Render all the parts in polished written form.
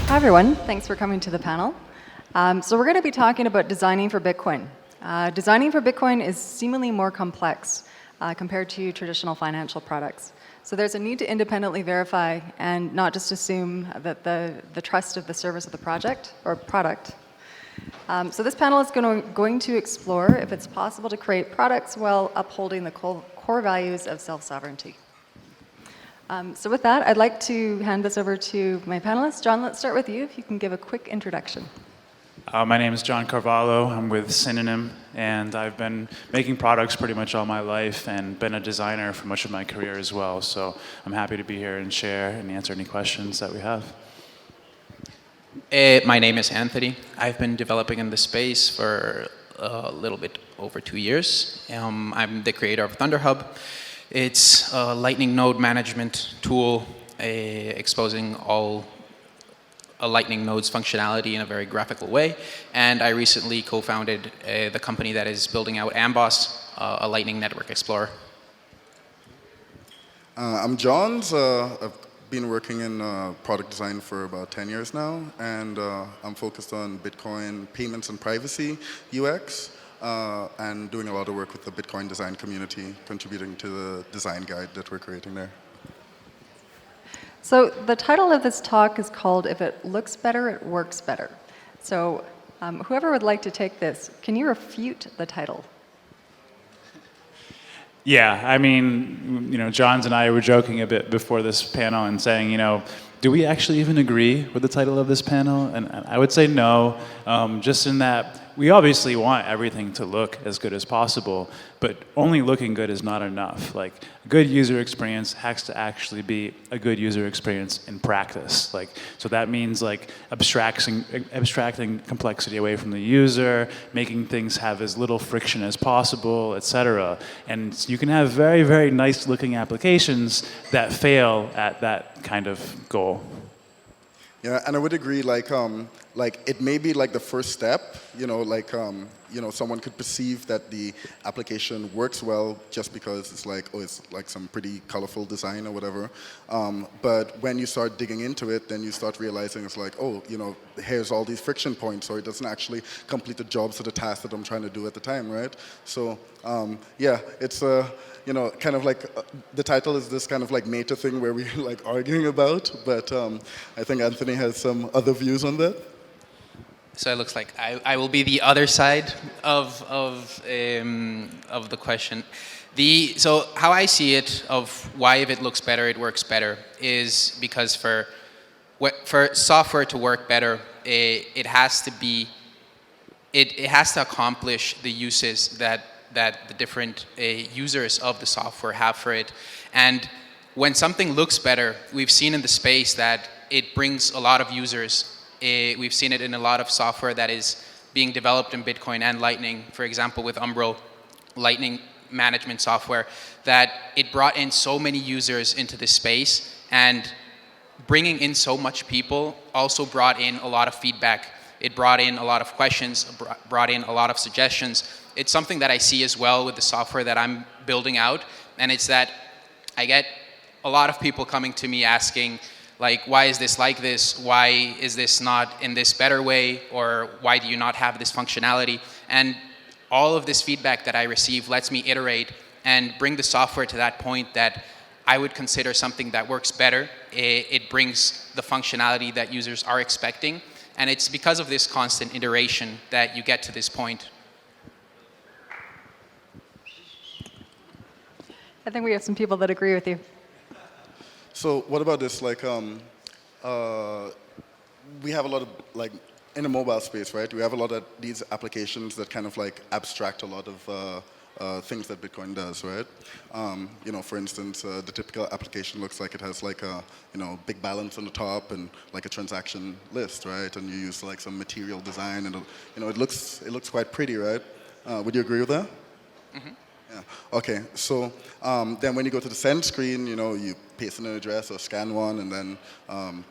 Hi, everyone. Thanks for coming to the panel. So we're going to be talking about designing for Bitcoin. Designing for Bitcoin is seemingly more complex compared to traditional financial products. So there's a need to independently verify and not just assume that the trust of the service of the project or product. So this panel is going to explore if it's possible to create products while upholding the core values of self-sovereignty. So with that, I'd like to hand this over to my panelists. John, let's start with you, if you can give a quick introduction. My name is John Carvalho. I'm with Synonym, and I've been making products pretty much all my life and been a designer for much of my career as well. So I'm happy to be here and share and answer any questions that we have. My name is Anthony. I've been developing in the space for a little bit over 2 years. I'm the creator of Thunderhub. It's a Lightning node management tool exposing all Lightning node's functionality in a very graphical way. And I recently co-founded the company that is building out Amboss, a Lightning network explorer. I'm John. I've been working in product design for about 10 years now, and I'm focused on Bitcoin payments and privacy UX. And doing a lot of work with the Bitcoin design community, contributing to the design guide that we're creating there. So the title of this talk is called If It Looks Better, It Works Better. So whoever would like to take this, can you refute the title? Yeah, I mean, Johns and I were joking a bit before this panel and saying, do we actually even agree with the title of this panel? And I would say no, just in that we obviously want everything to look as good as possible, but only looking good is not enough. Like, a good user experience has to actually be a good user experience in practice. So that means abstracting complexity away from the user, making things have as little friction as possible, etc. And you can have very, very nice looking applications that fail at that kind of goal. Yeah, and I would agree. It may be the first step. Someone could perceive that the application works well just because it's some pretty colorful design or whatever. But when you start digging into it, then you start realizing it's here's all these friction points, or it doesn't actually complete the jobs or the task that I'm trying to do at the time, right? So yeah, it's kind of the title is this kind of meta thing where we're arguing about, but I think Anthony has some other views on that. So it looks like I will be the other side of the question. So how I see it, of why if it looks better, it works better, is because for software to work better, it has to accomplish the uses that the different users of the software have for it. And when something looks better, we've seen in the space that it brings a lot of users. We've seen it in a lot of software that is being developed in Bitcoin and Lightning, for example, with Umbro, Lightning management software, that it brought in so many users into this space, and bringing in so much people also brought in a lot of feedback. It brought in a lot of questions, brought in a lot of suggestions. It's something that I see as well with the software that I'm building out, and it's that I get a lot of people coming to me asking, why is this like this? Why is this not in this better way? Or why do you not have this functionality? And all of this feedback that I receive lets me iterate and bring the software to that point that I would consider something that works better. It brings the functionality that users are expecting. And it's because of this constant iteration that you get to this point. I think we have some people that agree with you. So what about this? We have a lot of in the mobile space, right? We have a lot of these applications that kind of abstract a lot of things that Bitcoin does, right? For instance, the typical application looks like it has a big balance on the top and a transaction list, right? And you use some material design, and it looks quite pretty, right? Would you agree with that? Mm-hmm. Yeah. Okay. So then when you go to the send screen, you paste in an address or scan one, and then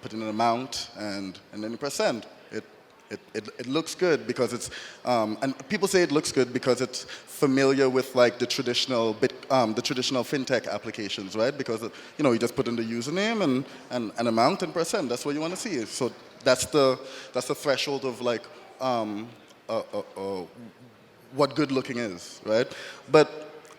put in an amount, and then you press send. It It looks good because it's, and people say it looks good because it's familiar with like the traditional fintech applications, right? Because you just put in the username and amount and percent. That's what you want to see. So that's the threshold of like what good looking is, right? But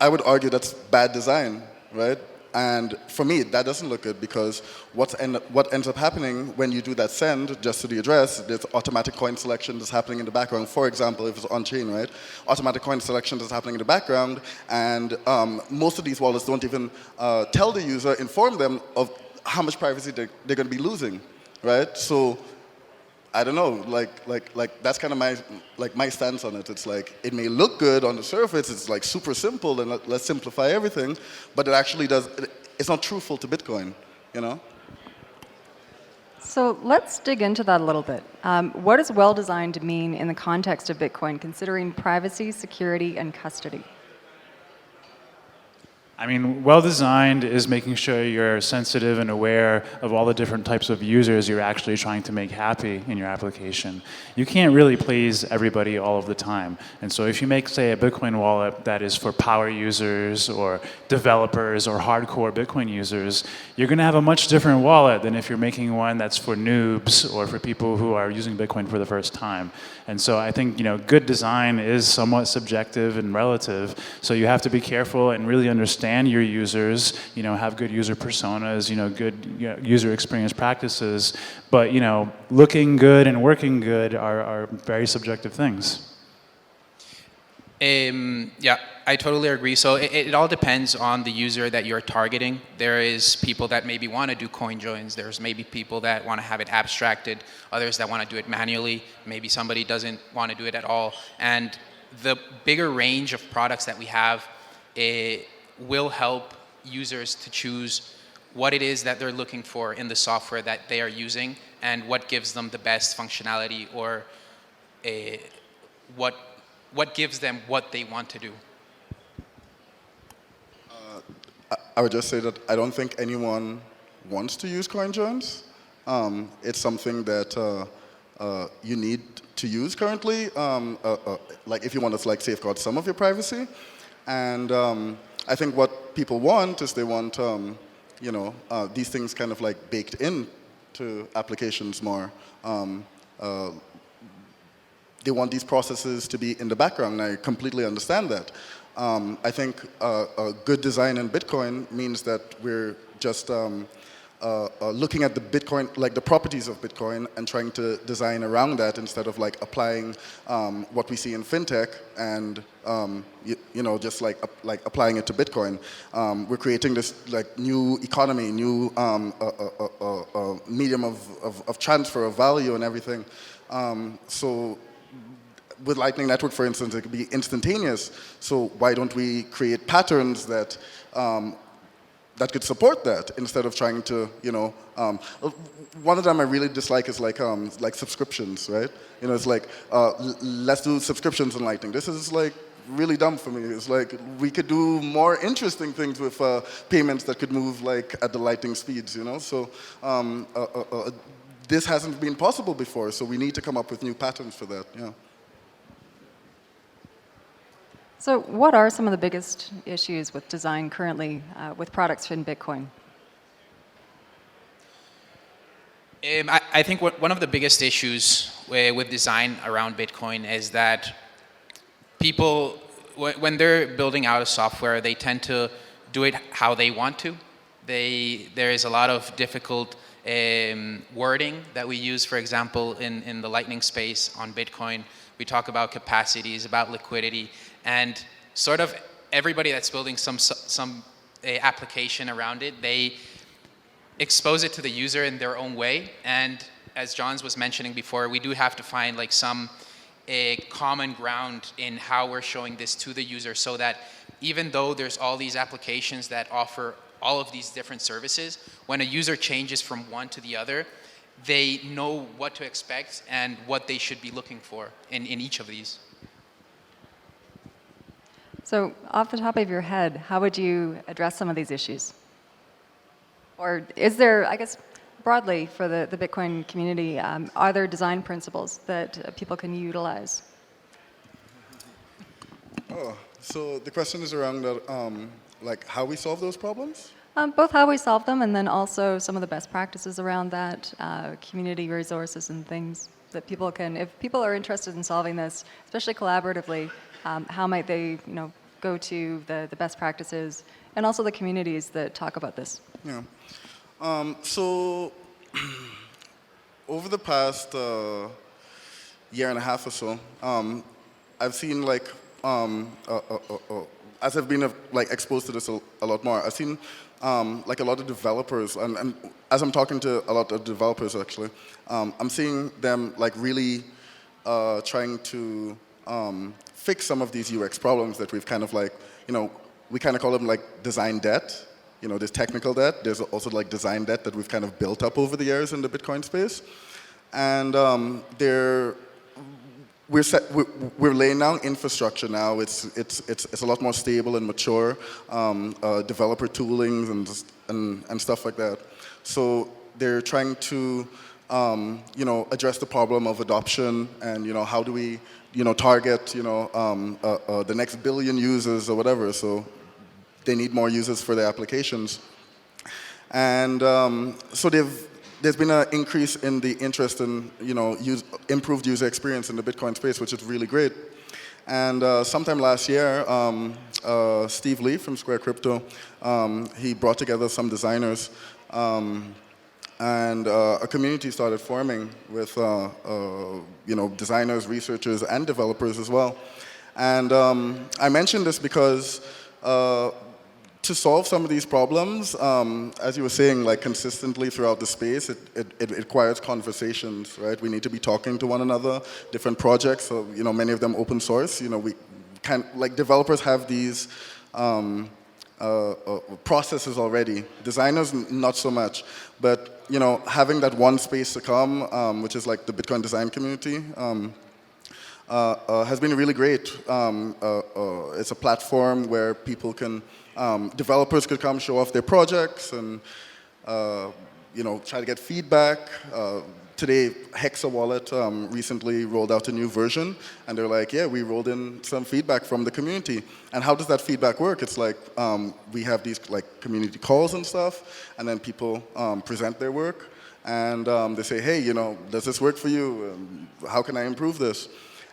I would argue that's bad design, right? And for me, that doesn't look good because what ends up happening when you do that send just to the address, there's automatic coin selection that's happening in the background. For example, if it's on-chain, right? Automatic coin selection that's happening in the background, and most of these wallets don't even tell the user, inform them of how much privacy they're going to be losing, right? So I don't know, like that's kind of my stance on it. It's like, it may look good on the surface, it's like super simple and let's simplify everything, but it actually it's not truthful to Bitcoin, you know? So let's dig into that a little bit. What does well-designed mean in the context of Bitcoin, considering privacy, security, and custody? I mean, well-designed is making sure you're sensitive and aware of all the different types of users you're actually trying to make happy in your application. You can't really please everybody all of the time. And so if you make, say, a Bitcoin wallet that is for power users or developers or hardcore Bitcoin users, you're going to have a much different wallet than if you're making one that's for noobs or for people who are using Bitcoin for the first time. And so I think, good design is somewhat subjective and relative. So you have to be careful and really understand your users, have good user personas, good user experience practices. But, looking good and working good are very subjective things. Yeah, I totally agree. So it all depends on the user that you're targeting. There is people that maybe want to do coin joins. There's maybe people that want to have it abstracted. Others that want to do it manually. Maybe somebody doesn't want to do it at all. And the bigger range of products that we have will help users to choose what it is that they're looking for in the software that they are using and what gives them the best functionality or what gives them what they want to do. I would just say that I don't think anyone wants to use coin joins. It's something that you need to use currently, like if you want to safeguard some of your privacy. And I think what people want is they want, these things kind of like baked in to applications more. They want these processes to be in the background, and I completely understand that. I think a good design in Bitcoin means that we're just looking at the Bitcoin, like the properties of Bitcoin, and trying to design around that instead of like applying what we see in fintech and just like applying it to Bitcoin. We're creating this like new economy, new medium of transfer of value and everything. So with Lightning Network, for instance, it could be instantaneous. So why don't we create patterns that that could support that instead of trying to, one of them I really dislike is like subscriptions, right? It's like, let's do subscriptions in Lightning. This is like really dumb for me. It's like we could do more interesting things with payments that could move like at the Lightning speeds, So this hasn't been possible before, so we need to come up with new patterns for that, yeah. So what are some of the biggest issues with design currently with products in Bitcoin? I think one of the biggest issues with design around Bitcoin is that people, when they're building out a software, they tend to do it how they want to. There is a lot of difficult wording that we use, for example, in the Lightning space on Bitcoin. We talk about capacities, about liquidity, and sort of everybody that's building some application around it, they expose it to the user in their own way. And as Johns was mentioning before, we do have to find like some common ground in how we're showing this to the user, so that even though there's all these applications that offer all of these different services, when a user changes from one to the other, they know what to expect and what they should be looking for in each of these. So off the top of your head, how would you address some of these issues? Or is there, I guess, broadly for the Bitcoin community, are there design principles that people can utilize? Oh, so the question is around like how we solve those problems? Both how we solve them and then also some of the best practices around that, community resources and things that people can, if people are interested in solving this, especially collaboratively, how might they go to the best practices and also the communities that talk about this? Yeah. So over the past year and a half or so, I've seen like, as I've been like exposed to this a lot more, I've seen like a lot of developers, and as I'm talking to a lot of developers actually, I'm seeing them like really trying to fix some of these UX problems that we've kind of like, we kind of call them like design debt. There's technical debt. There's also like design debt that we've kind of built up over the years in the Bitcoin space. And we're laying down infrastructure now. It's a lot more stable and mature, developer toolings and stuff like that. So they're trying to address the problem of adoption and how do we target the next billion users or whatever. So they need more users for their applications. And so there's been an increase in the interest in improved user experience in the Bitcoin space, which is really great. And sometime last year, Steve Lee from Square Crypto, he brought together some designers, and a community started forming with designers, researchers, and developers as well. And I mention this because to solve some of these problems, as you were saying, like consistently throughout the space, it requires conversations, right? We need to be talking to one another, different projects, so, many of them open source. We can, like developers have these processes already. Designers, not so much. But, having that one space to come, which is like the Bitcoin design community, has been really great. It's a platform where people can, developers could come show off their projects and try to get feedback. Today, Hexa Wallet recently rolled out a new version, and they're like, yeah, we rolled in some feedback from the community. And how does that feedback work? It's like we have these like community calls and stuff, and then people present their work, and they say, hey, does this work for you? How can I improve this?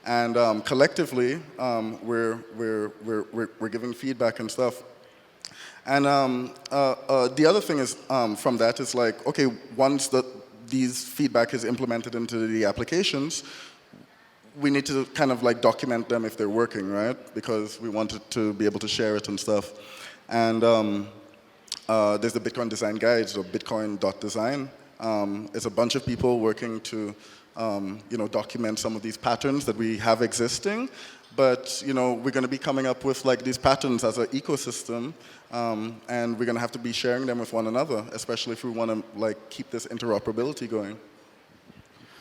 And collectively, we're giving feedback and stuff. And the other thing is from that is like, okay, once these feedback is implemented into the applications, we need to kind of like document them if they're working, right? Because we wanted to be able to share it and stuff. And there's the Bitcoin Design Guide, so bitcoin.design. It's a bunch of people working to document some of these patterns that we have existing. But we're going to be coming up with like these patterns as an ecosystem, and we're going to have to be sharing them with one another, especially if we want to like keep this interoperability going.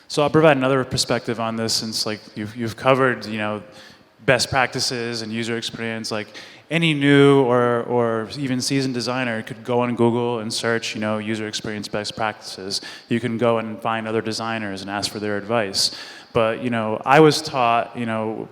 So I'll provide another perspective on this, since like you've covered best practices and user experience. Like any new or even seasoned designer could go on Google and search user experience best practices. You can go and find other designers and ask for their advice. But I was taught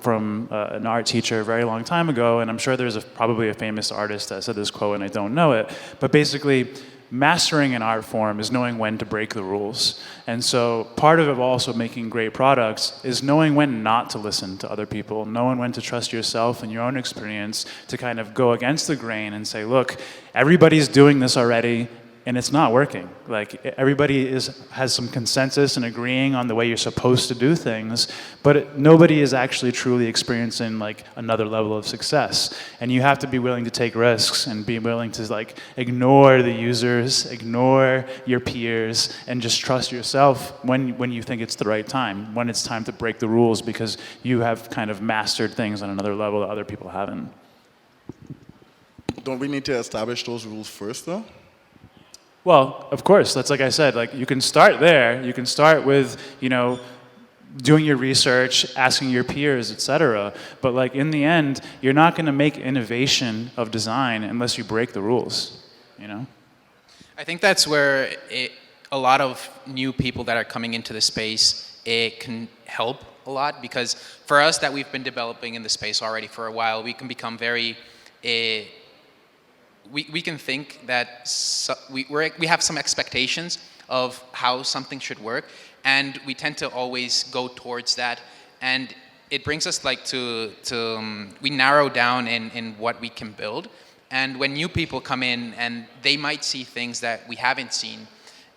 from an art teacher a very long time ago, and I'm sure there's probably a famous artist that said this quote and I don't know it, but basically mastering an art form is knowing when to break the rules. And so part of it also making great products is knowing when not to listen to other people, knowing when to trust yourself and your own experience to kind of go against the grain and say, look, everybody's doing this already, and it's not working. Like everybody has some consensus and agreeing on the way you're supposed to do things, but nobody is actually truly experiencing like another level of success. And you have to be willing to take risks and be willing to like ignore the users, ignore your peers, and just trust yourself when you think it's the right time, when it's time to break the rules because you have kind of mastered things on another level that other people haven't. Don't we need to establish those rules first though? Well, of course, that's like I said, like you can start there. You can start with, doing your research, asking your peers, etc. But like in the end, you're not going to make innovation of design unless you break the rules, I think that's where a lot of new people that are coming into the space, it can help a lot, because for us that we've been developing in the space already for a while, we can become very, we can think that we have some expectations of how something should work, and we tend to always go towards that, and it brings us like we narrow down in what we can build. And when new people come in and they might see things that we haven't seen,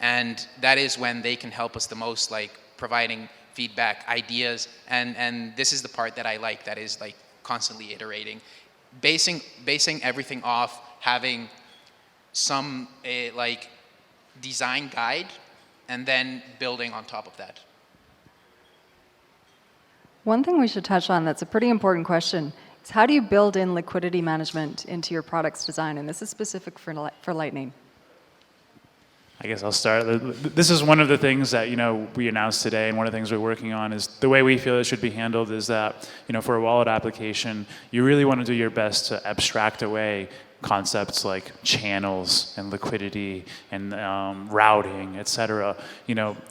and that is when they can help us the most, like providing feedback, ideas, and this is the part that I like, that is like constantly iterating, basing everything off having some like design guide, and then building on top of that. One thing we should touch on that's a pretty important question is, how do you build in liquidity management into your product's design? And this is specific for Lightning. I guess I'll start. This is one of the things that we announced today, and one of the things we're working on is the way we feel it should be handled is that for a wallet application, you really want to do your best to abstract away concepts like channels and liquidity and routing, etc.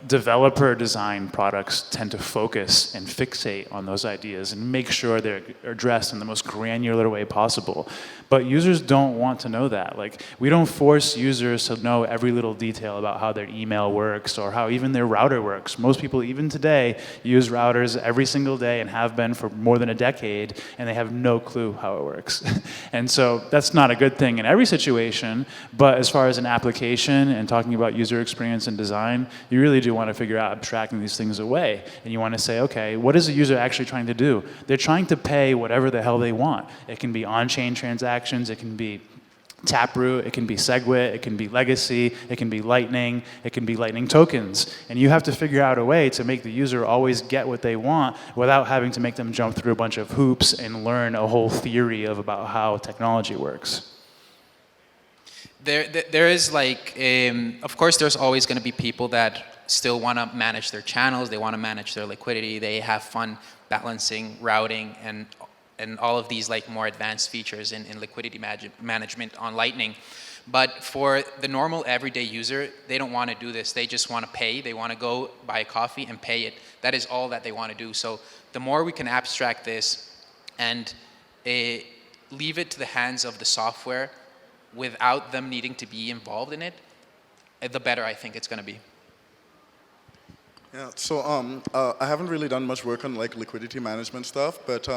Developer design products tend to focus and fixate on those ideas and make sure they're addressed in the most granular way possible. But users don't want to know that. Like, we don't force users to know every little detail about how their email works or how even their router works. Most people, even today, use routers every single day and have been for more than a decade, and they have no clue how it works. And so that's not a good thing in every situation, but as far as an application and talking about user experience and design, you really do want to figure out abstracting these things away. And you want to say, okay, what is the user actually trying to do? They're trying to pay whatever the hell they want. It can be on-chain transactions, it can be Taproot, it can be SegWit, it can be Legacy, it can be Lightning, it can be Lightning tokens. And you have to figure out a way to make the user always get what they want without having to make them jump through a bunch of hoops and learn a whole theory about how technology works. There is like, of course there's always going to be people that still want to manage their channels, they want to manage their liquidity, they have fun balancing, routing, and all of these like more advanced features in liquidity management on Lightning. But for the normal everyday user, they don't want to do this. They just want to pay. They want to go buy a coffee and pay it. That is all that they want to do. So the more we can abstract this and leave it to the hands of the software without them needing to be involved in it, the better I think it's going to be. Yeah, so I haven't really done much work on like liquidity management stuff, but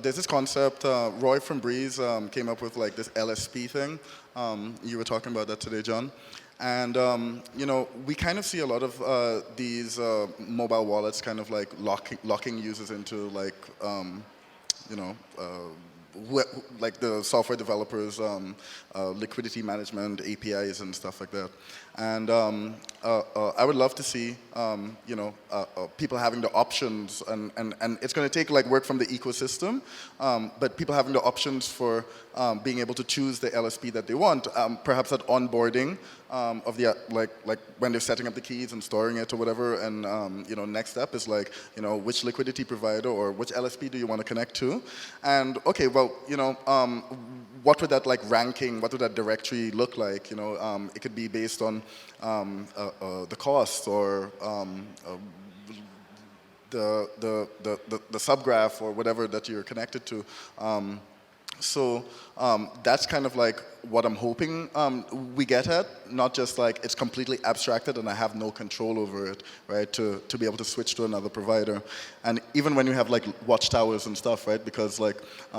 there's this concept, Roy from Breeze came up with like this LSP thing. You were talking about that today, John. And we kind of see a lot of these mobile wallets kind of like locking users into like, like the software developers, liquidity management, APIs and stuff like that. And I would love to see, people having the options, and it's going to take like work from the ecosystem, but people having the options for being able to choose the LSP that they want, perhaps at onboarding of the, like when they're setting up the keys and storing it or whatever, and next step is like, which liquidity provider or which LSP do you want to connect to? And okay, well, what would that like ranking, what would that directory look like? It could be based on the cost or the subgraph or whatever that you're connected to. So that's kind of like what I'm hoping we get at, not just like it's completely abstracted and I have no control over it, right, to be able to switch to another provider. And even when you have like watchtowers and stuff, right, because like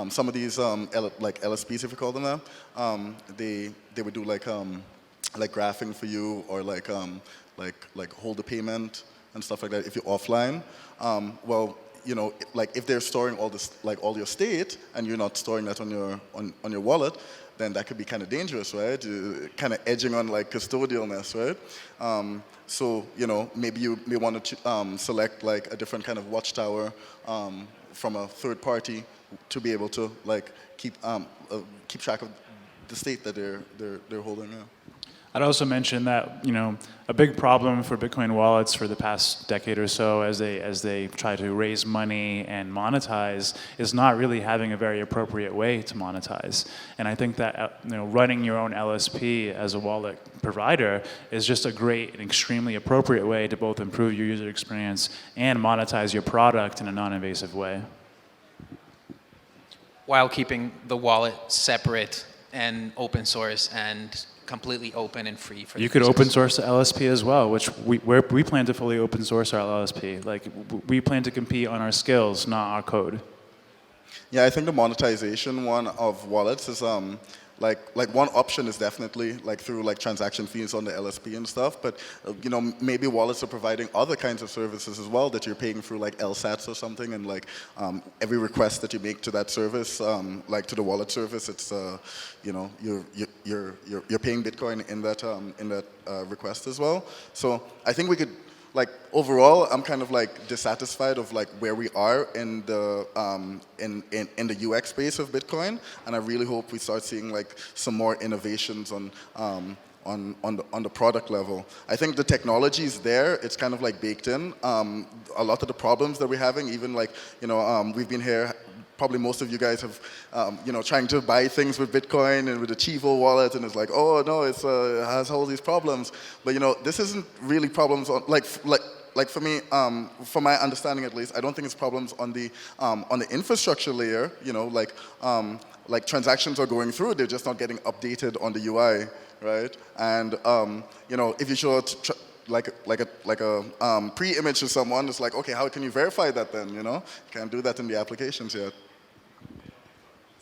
some of these like LSPs, if you call them that, they would do like graphing for you, or like hold the payment and stuff like that if you're offline. Well, like if they're storing all this, like all your state, and you're not storing that on your wallet, then that could be kind of dangerous, right? Kind of edging on like custodialness, right? So maybe you may want to select like a different kind of watchtower from a third party to be able to like keep track of the state that they're holding. Yeah. I'd also mention that, a big problem for Bitcoin wallets for the past decade or so as they try to raise money and monetize is not really having a very appropriate way to monetize. And I think that running your own LSP as a wallet provider is just a great and extremely appropriate way to both improve your user experience and monetize your product in a non-invasive way. While keeping the wallet separate and open source and completely open and free for you the could users. open source the LSP as well, which we plan to fully open source our LSP. Like we plan to compete on our skills, not our code. Yeah, I think the monetization one of wallets is like one option is definitely like through like transaction fees on the LSP and stuff, but maybe wallets are providing other kinds of services as well that you're paying through like LSATs or something, and like every request that you make to that service, like to the wallet service, it's you're paying Bitcoin in that request as well. So I think we could. Like overall, I'm kind of like dissatisfied of like where we are in the in the UX space of Bitcoin, and I really hope we start seeing like some more innovations on the product level. I think the technology is there; it's kind of like baked in. A lot of the problems that we're having, even like we've been here. Probably most of you guys have, trying to buy things with Bitcoin and with the Chivo wallet, and it's like, oh no, it has all these problems. But this isn't really problems on like for me, from my understanding at least, I don't think it's problems on the infrastructure layer. Like transactions are going through, they're just not getting updated on the UI, right? And if you show like a pre-image to someone, it's like, okay, how can you verify that then? You can't do that in the applications yet.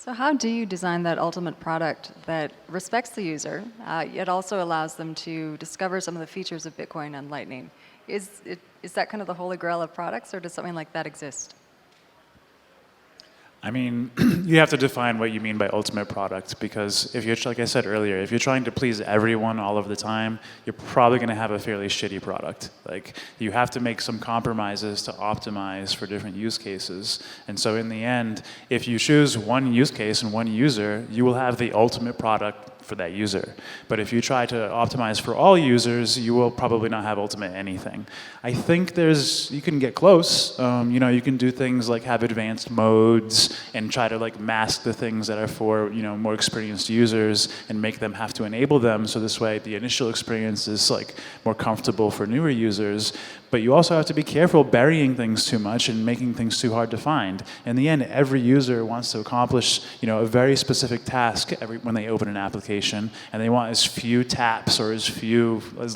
So how do you design that ultimate product that respects the user, yet also allows them to discover some of the features of Bitcoin and Lightning? Is that kind of the holy grail of products, or does something like that exist? I mean, you have to define what you mean by ultimate product, because if you're, like I said earlier, if you're trying to please everyone all of the time, you're probably going to have a fairly shitty product. Like, you have to make some compromises to optimize for different use cases. And so in the end, if you choose one use case and one user, you will have the ultimate product for that user. But if you try to optimize for all users, you will probably not have ultimate anything. I think you can get close. You can do things like have advanced modes and try to like mask the things that are for more experienced users and make them have to enable them. So this way, the initial experience is like more comfortable for newer users. But you also have to be careful burying things too much and making things too hard to find. In the end, every user wants to accomplish a very specific task when they open an application, and they want as few taps or as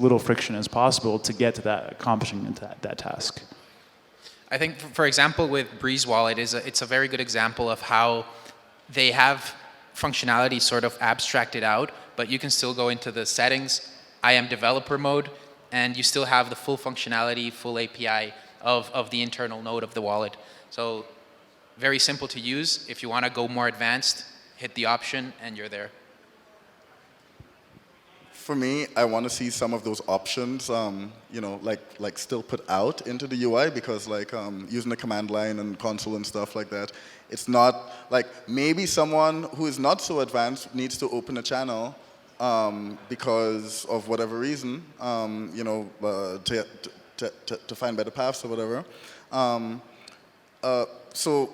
little friction as possible to get to that accomplishing that task. I think, for example, with Breeze Wallet, it's a very good example of how they have functionality sort of abstracted out, but you can still go into the settings, IAM developer mode, and you still have the full functionality, full API of the internal node of the wallet. So very simple to use. If you want to go more advanced, hit the option and you're there. For me, I want to see some of those options, like still put out into the UI, because like using the command line and console and stuff like that, it's not like maybe someone who is not so advanced needs to open a channel because of whatever reason, to find better paths or whatever. So,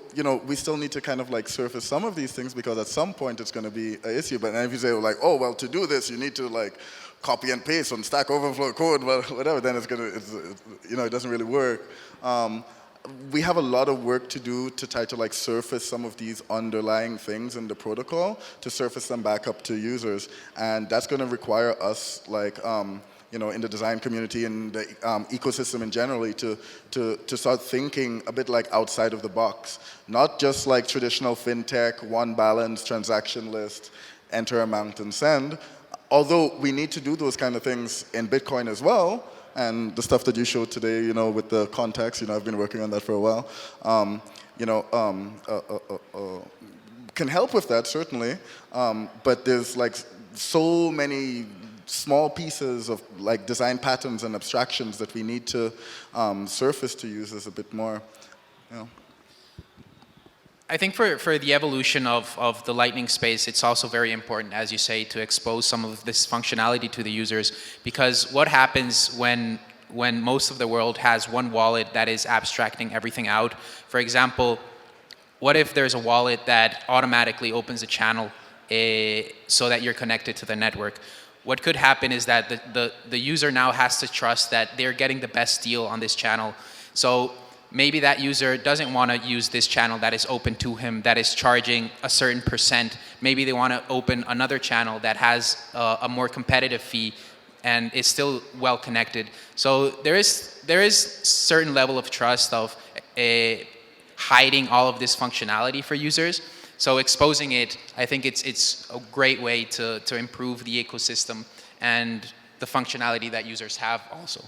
we still need to kind of like surface some of these things, because at some point it's going to be an issue. But if you say like, oh, well, to do this, you need to like copy and paste on Stack Overflow code, whatever, then it doesn't really work. We have a lot of work to do to try to like surface some of these underlying things in the protocol, to surface them back up to users. And that's going to require us like, in the design community and the ecosystem in generally to start thinking a bit like outside of the box. Not just like traditional fintech, one balance, transaction list, enter amount and send. Although we need to do those kind of things in Bitcoin as well. And the stuff that you showed today, with the context, I've been working on that for a while. Can help with that, certainly. But there's like so many small pieces of like design patterns and abstractions that we need to surface to users a bit more. I think for the evolution of the Lightning space, it's also very important, as you say, to expose some of this functionality to the users, because what happens when most of the world has one wallet that is abstracting everything out? For example, what if there's a wallet that automatically opens a channel so that you're connected to the network? What could happen is that the user now has to trust that they're getting the best deal on this channel. So maybe that user doesn't want to use this channel that is open to him, that is charging a certain %. Maybe they want to open another channel that has a more competitive fee and is still well connected. So there is certain level of trust of hiding all of this functionality for users. So exposing it, I think it's a great way to improve the ecosystem and the functionality that users have also.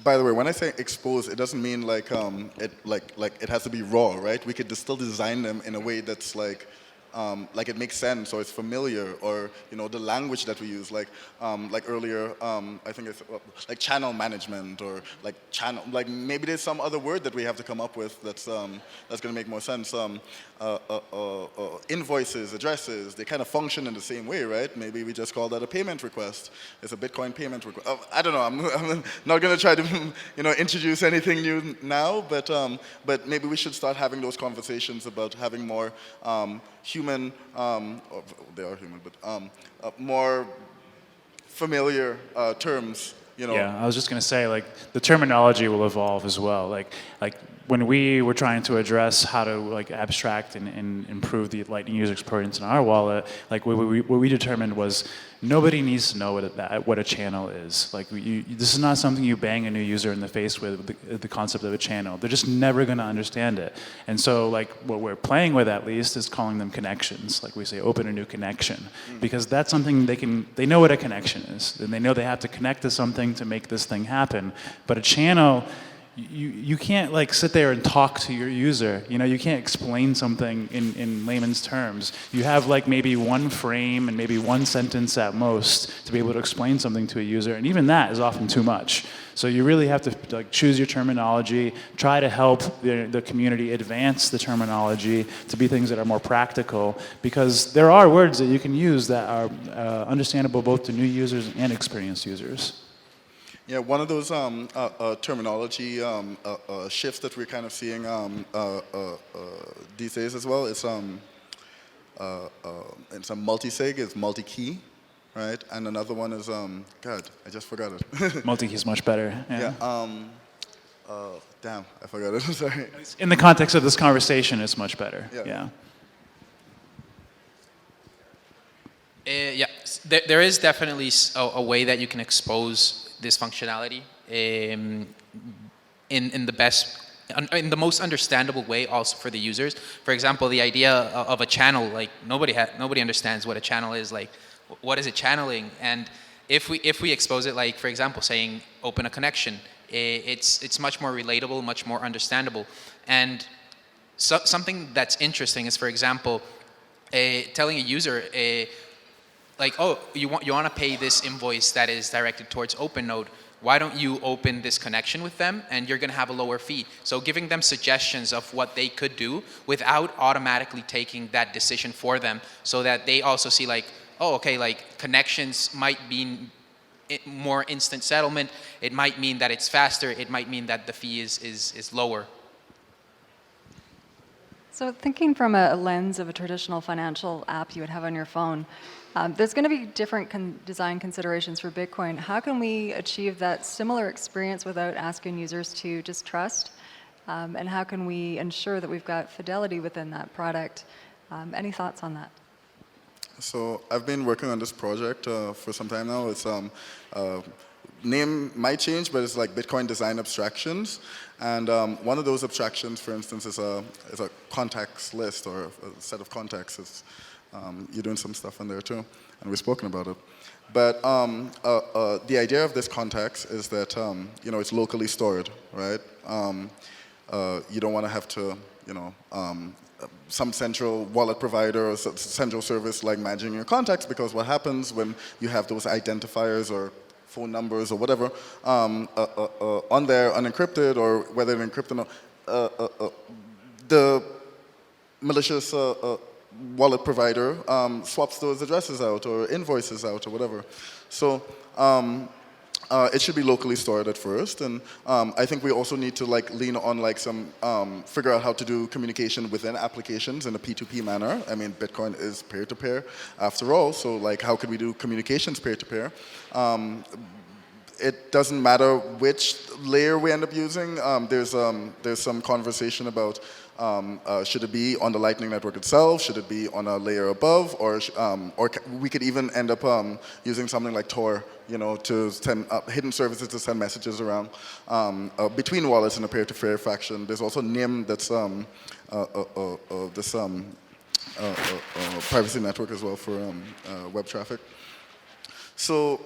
By the way, when I say expose, it doesn't mean like it has to be raw, right? We could still design them in a way that's like it makes sense or it's familiar, or the language that we use, like earlier, I think it's like channel management, or like channel, like maybe there's some other word that we have to come up with that's going to make more sense. Invoices, addresses, they kind of function in the same way, right? Maybe we just call that a payment request. It's a Bitcoin payment request. I don't know. I'm not going to try to introduce anything new now, but maybe we should start having those conversations about having more human, they are human, but more familiar terms. Yeah, I was just going to say, like, the terminology will evolve as well. Like when we were trying to address how to abstract and improve the Lightning user experience in our wallet, like what we determined was nobody needs to know what a channel is. Like this is not something you bang a new user in the face with the concept of a channel. They're just never going to understand it. And so what we're playing with at least is calling them connections. Like we say, open a new connection, because that's something they know what a connection is, and they know they have to connect to something to make this thing happen. But a channel, you can't sit there and talk to your user. You can't explain something in layman's terms. You have maybe one frame and maybe one sentence at most to be able to explain something to a user, and even that is often too much. So you really have to choose your terminology, try to help the community advance the terminology to be things that are more practical, because there are words that you can use that are understandable both to new users and experienced users. Yeah, one of those terminology shifts that we're kind of seeing these days as well is it's a multi-sig, it's multi-key, right? And another one is God, I just forgot it. Multi-key is much better. Yeah. Damn, I forgot it. Sorry. In the context of this conversation, it's much better. Yeah. There is definitely a way that you can expose this functionality in the most understandable way also for the users. For example, the idea of a channel, nobody understands what a channel is. What is it channeling? And if we expose it, for example, saying open a connection, it's much more relatable, much more understandable. And something that's interesting is, for example, telling a user you want to pay this invoice that is directed towards OpenNode. Why don't you open this connection with them, and you're going to have a lower fee? So giving them suggestions of what they could do without automatically taking that decision for them, so that they also see connections might mean more instant settlement. It might mean that it's faster. It might mean that the fee is lower. So thinking from a lens of a traditional financial app you would have on your phone, there's going to be different design considerations for Bitcoin. How can we achieve that similar experience without asking users to just trust? And how can we ensure that we've got fidelity within that product? Any thoughts on that? So I've been working on this project for some time now. It's name might change, but it's like Bitcoin Design Abstractions. And one of those abstractions, for instance, is a contacts list, or a set of contacts. It's, you're doing some stuff in there too, and we've spoken about it. But the idea of this contacts is that it's locally stored, right? You don't want to have to, some central wallet provider or central service managing your contacts, because what happens when you have those identifiers or phone numbers or whatever on there unencrypted, or whether they're encrypted or not, the malicious wallet provider swaps those addresses out or invoices out or whatever. So it should be locally stored at first, and I think we also need to like lean on like some figure out how to do communication within applications in a P2P manner. I mean, Bitcoin is peer-to-peer after all, so like how could we do communications peer-to-peer? It doesn't matter which layer we end up using. There's some conversation about should it be on the Lightning Network itself? Should it be on a layer above? Or we could even end up using something like Tor, you know, to send hidden services to send messages around between wallets in a peer-to-peer fashion. There's also NIM that's this privacy network as well for web traffic. So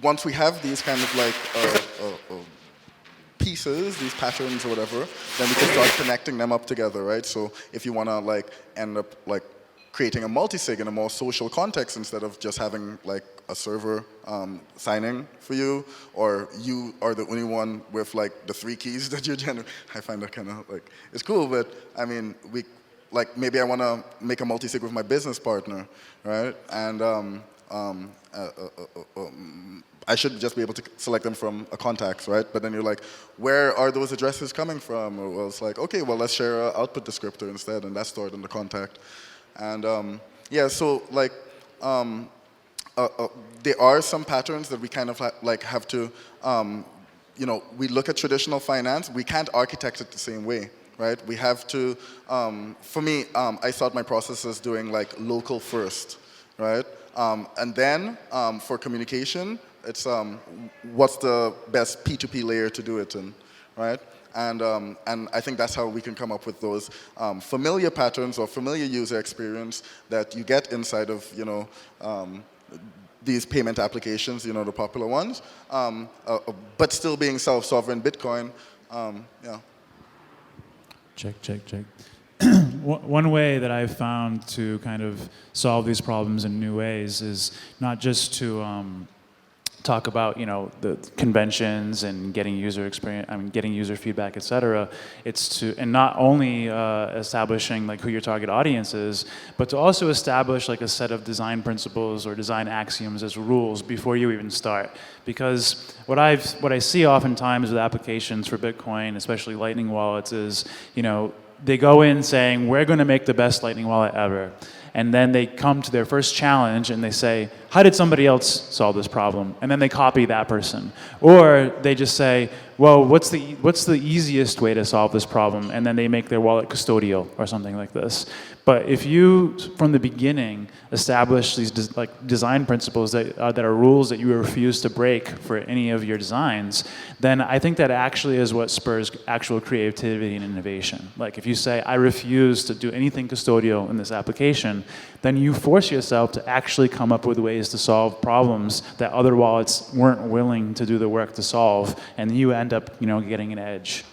once we have these kind of like pieces, these patterns or whatever, then we can start connecting them up together, right? So if you want to like end up like creating a multi-sig in a more social context instead of just having like a server signing for you, or you are the only one with like the 3 keys that you generate. I find that kind of like, it's cool, but I mean, like maybe I want to make a multi-sig with my business partner, right? And I should just be able to select them from a contacts, right? But then you're like, where are those addresses coming from? Or well, it's like, okay, well, let's share an output descriptor instead, and that's stored in the contact. And yeah, so like, there are some patterns that we kind of like have to, you know, we look at traditional finance, we can't architect it the same way, right? We have to, for me, I thought my process was doing like local first, right? And then for communication, it's what's the best P2P layer to do it in, right? And I think that's how we can come up with those familiar patterns or familiar user experience that you get inside of, you know, these payment applications, you know, the popular ones, but still being self-sovereign Bitcoin, yeah. Check, check, check. One way that I've found to kind of solve these problems in new ways is not just to talk about, you know, the conventions and getting user experience, I mean, getting user feedback, et cetera. It's to, and not only establishing like who your target audience is, but to also establish like a set of design principles or design axioms as rules before you even start. Because what I see oftentimes with applications for Bitcoin, especially Lightning wallets, is, you know, they go in saying, we're going to make the best Lightning wallet ever. And then they come to their first challenge and they say, how did somebody else solve this problem? And then they copy that person. Or they just say, well, what's the easiest way to solve this problem? And then they make their wallet custodial or something like this. But if you, from the beginning, establish these design principles that are rules that you refuse to break for any of your designs, then I think that actually is what spurs actual creativity and innovation. Like if you say, I refuse to do anything custodial in this application, then you force yourself to actually come up with ways to solve problems that other wallets weren't willing to do the work to solve, and you end up, you know, getting an edge.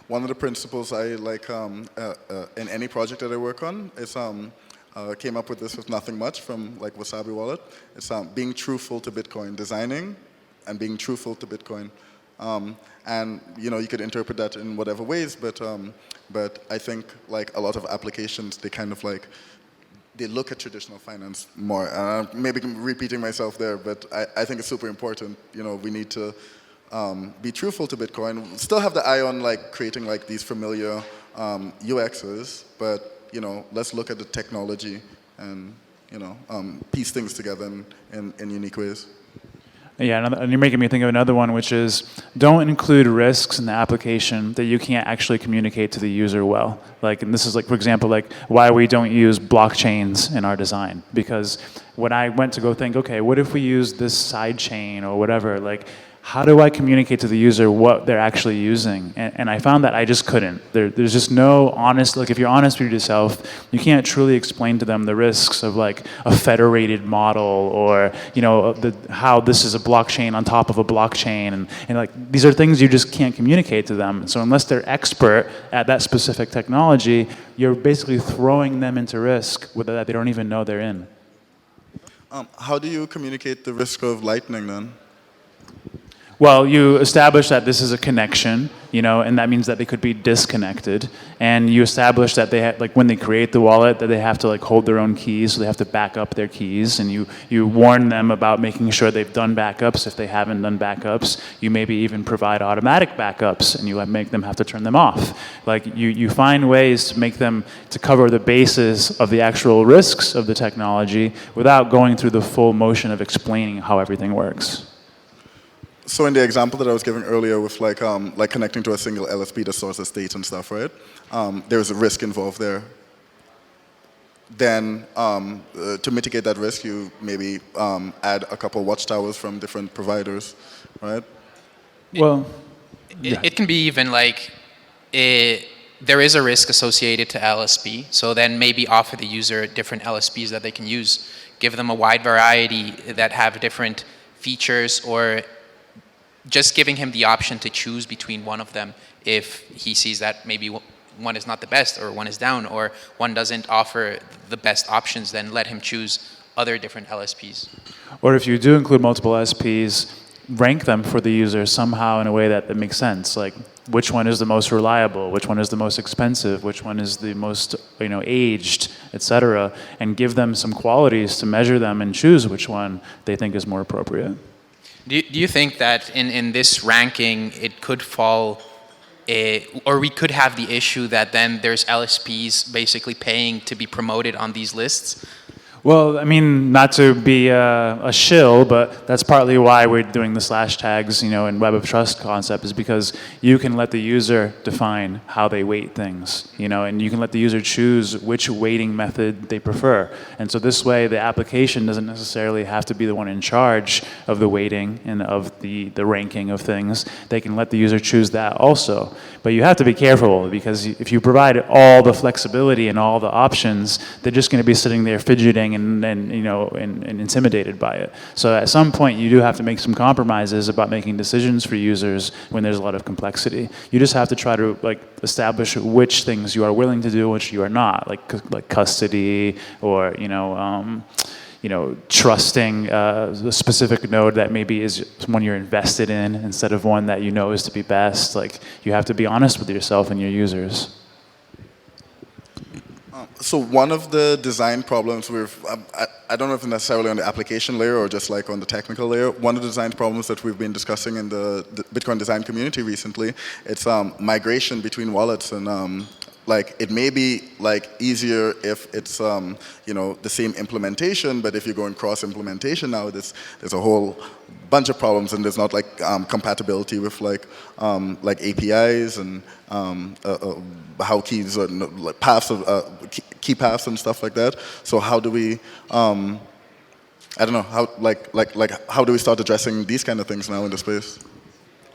One of the principles I like in any project that I work on is came up with this with nothing much from like Wasabi Wallet. It's being truthful to Bitcoin, designing and being truthful to Bitcoin. And you know, you could interpret that in whatever ways, but I think like a lot of applications, they kind of like, they look at traditional finance more. Maybe I'm repeating myself there, but I think it's super important. You know, we need to be truthful to Bitcoin. Still have the eye on like creating like these familiar UXs, but you know, let's look at the technology and you know, piece things together in unique ways. Yeah, and you're making me think of another one, which is don't include risks in the application that you can't actually communicate to the user well. Like, and this is like, for example, like why we don't use blockchains in our design. Because when I went to go think, okay, what if we use this side chain or whatever, like, how do I communicate to the user what they're actually using? And I found that I just couldn't. There's just no honest, like if you're honest with yourself, you can't truly explain to them the risks of like a federated model or, you know, how this is a blockchain on top of a blockchain. And like, these are things you just can't communicate to them. So unless they're expert at that specific technology, you're basically throwing them into risk that they don't even know they're in. How do you communicate the risk of Lightning then? Well, you establish that this is a connection, and that means that they could be disconnected. And you establish that they have, like when they create the wallet, that they have to like hold their own keys, so they have to back up their keys, and you warn them about making sure they've done backups if they haven't done backups. You maybe even provide automatic backups, and you make them have to turn them off. Like you find ways to make them to cover the basis of the actual risks of the technology without going through the full motion of explaining how everything works. So in the example that I was giving earlier with like connecting to a single LSP to source the state and stuff, right? There's a risk involved there. Then to mitigate that risk, you maybe add a couple watchtowers from different providers, right? Well, it can be even like there is a risk associated to LSP, so then maybe offer the user different LSPs that they can use, give them a wide variety that have different features, or just giving him the option to choose between one of them if he sees that maybe one is not the best, or one is down, or one doesn't offer the best options, then let him choose other different LSPs. Or if you do include multiple SPs, rank them for the user somehow in a way that makes sense. Like, which one is the most reliable, which one is the most expensive, which one is the most aged, etc., and give them some qualities to measure them and choose which one they think is more appropriate. Do you think that in this ranking it could fall, or we could have the issue that then there's LSPs basically paying to be promoted on these lists? Well, I mean, not to be a shill, but that's partly why we're doing the slash tags, and Web of Trust concept, is because you can let the user define how they weight things, and you can let the user choose which weighting method they prefer. And so this way, the application doesn't necessarily have to be the one in charge of the weighting and of the ranking of things. They can let the user choose that also. But you have to be careful, because if you provide all the flexibility and all the options, they're just going to be sitting there fidgeting and intimidated by it. So at some point, you do have to make some compromises about making decisions for users when there's a lot of complexity. You just have to try to establish which things you are willing to do, which you are not, like custody, or trusting a specific node that maybe is one you're invested in instead of one that is to be best. Like, you have to be honest with yourself and your users. So one of the design problems I don't know if it's necessarily on the application layer or just like on the technical layer, one of the design problems that we've been discussing in the Bitcoin design community recently, it's migration between wallets, and it may be easier if it's the same implementation, but if you're going cross implementation now, there's a whole bunch of problems, and there's not compatibility with APIs and how keys or paths of key paths and stuff like that. So how do we I don't know, how do we start addressing these kind of things now in the space?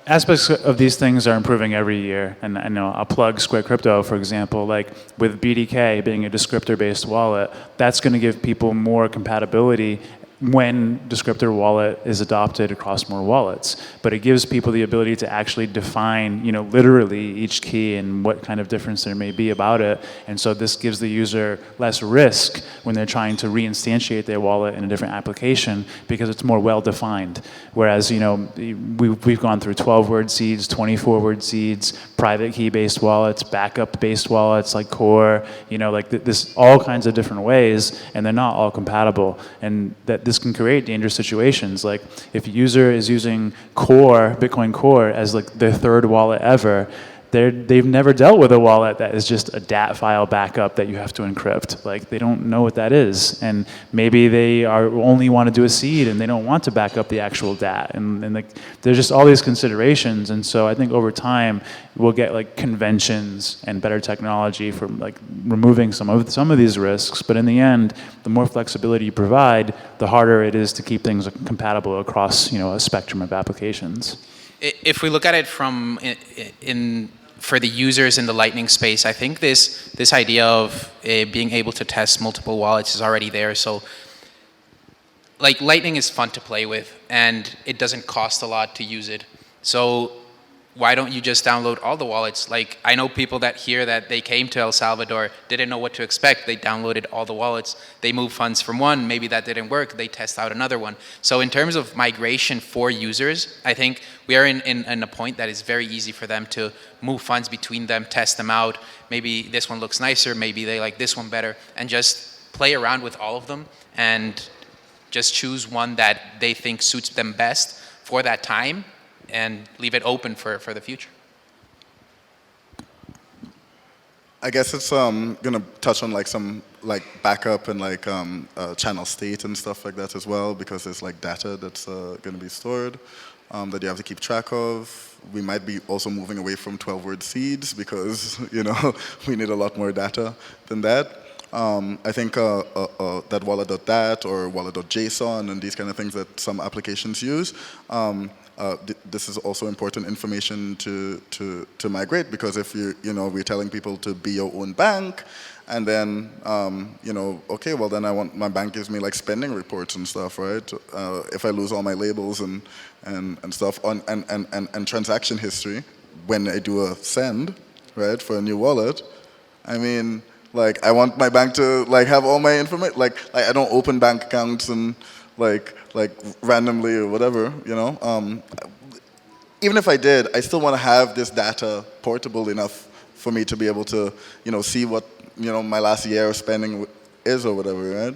Aspects of these things are improving every year, and I know I'll plug Square Crypto, for example. With BDK being a descriptor-based wallet, that's going to give people more compatibility when descriptor wallet is adopted across more wallets. But it gives people the ability to actually define, literally each key and what kind of difference there may be about it. And so this gives the user less risk when they're trying to reinstantiate their wallet in a different application, because it's more well-defined. Whereas, we've gone through 12-word seeds, 24-word seeds, private key-based wallets, backup-based wallets like Core, this all kinds of different ways, and they're not all compatible. And that this can create dangerous situations. Like, if a user is using Core, Bitcoin Core, as their third wallet ever, they've never dealt with a wallet that is just a DAT file backup that you have to encrypt. They don't know what that is. And maybe they only want to do a seed and they don't want to back up the actual DAT. And there's just all these considerations. And so I think over time, we'll get conventions and better technology for removing some of these risks. But in the end, the more flexibility you provide, the harder it is to keep things compatible across a spectrum of applications. If we look at it from for the users in the Lightning space, I think this idea of being able to test multiple wallets is already there. So, Lightning is fun to play with, and it doesn't cost a lot to use it. So, why don't you just download all the wallets? Like, I know people that here that they came to El Salvador, didn't know what to expect. They downloaded all the wallets. They moved funds from one. Maybe that didn't work. They test out another one. So in terms of migration for users, I think we are in a point that is very easy for them to move funds between them, test them out. Maybe this one looks nicer. Maybe they like this one better. And just play around with all of them and just choose one that they think suits them best for that time, and leave it open for the future. I guess it's gonna touch on like some like backup and like channel state and stuff like that as well, because there's like data that's gonna be stored that you have to keep track of. We might be also moving away from 12-word seeds because we need a lot more data than that. I think that wallet.dat or wallet.json and these kind of things that some applications use, this is also important information to migrate, because if we're telling people to be your own bank, and then okay, well then my bank gives me like spending reports and stuff, right? If I lose all my labels and stuff and transaction history when I do a send, right, for a new wallet, I mean, like, I want my bank to like have all my information. Like I don't open bank accounts and like randomly or whatever, Even if I did, I still want to have this data portable enough for me to be able to, see what my last year of spending is or whatever, right?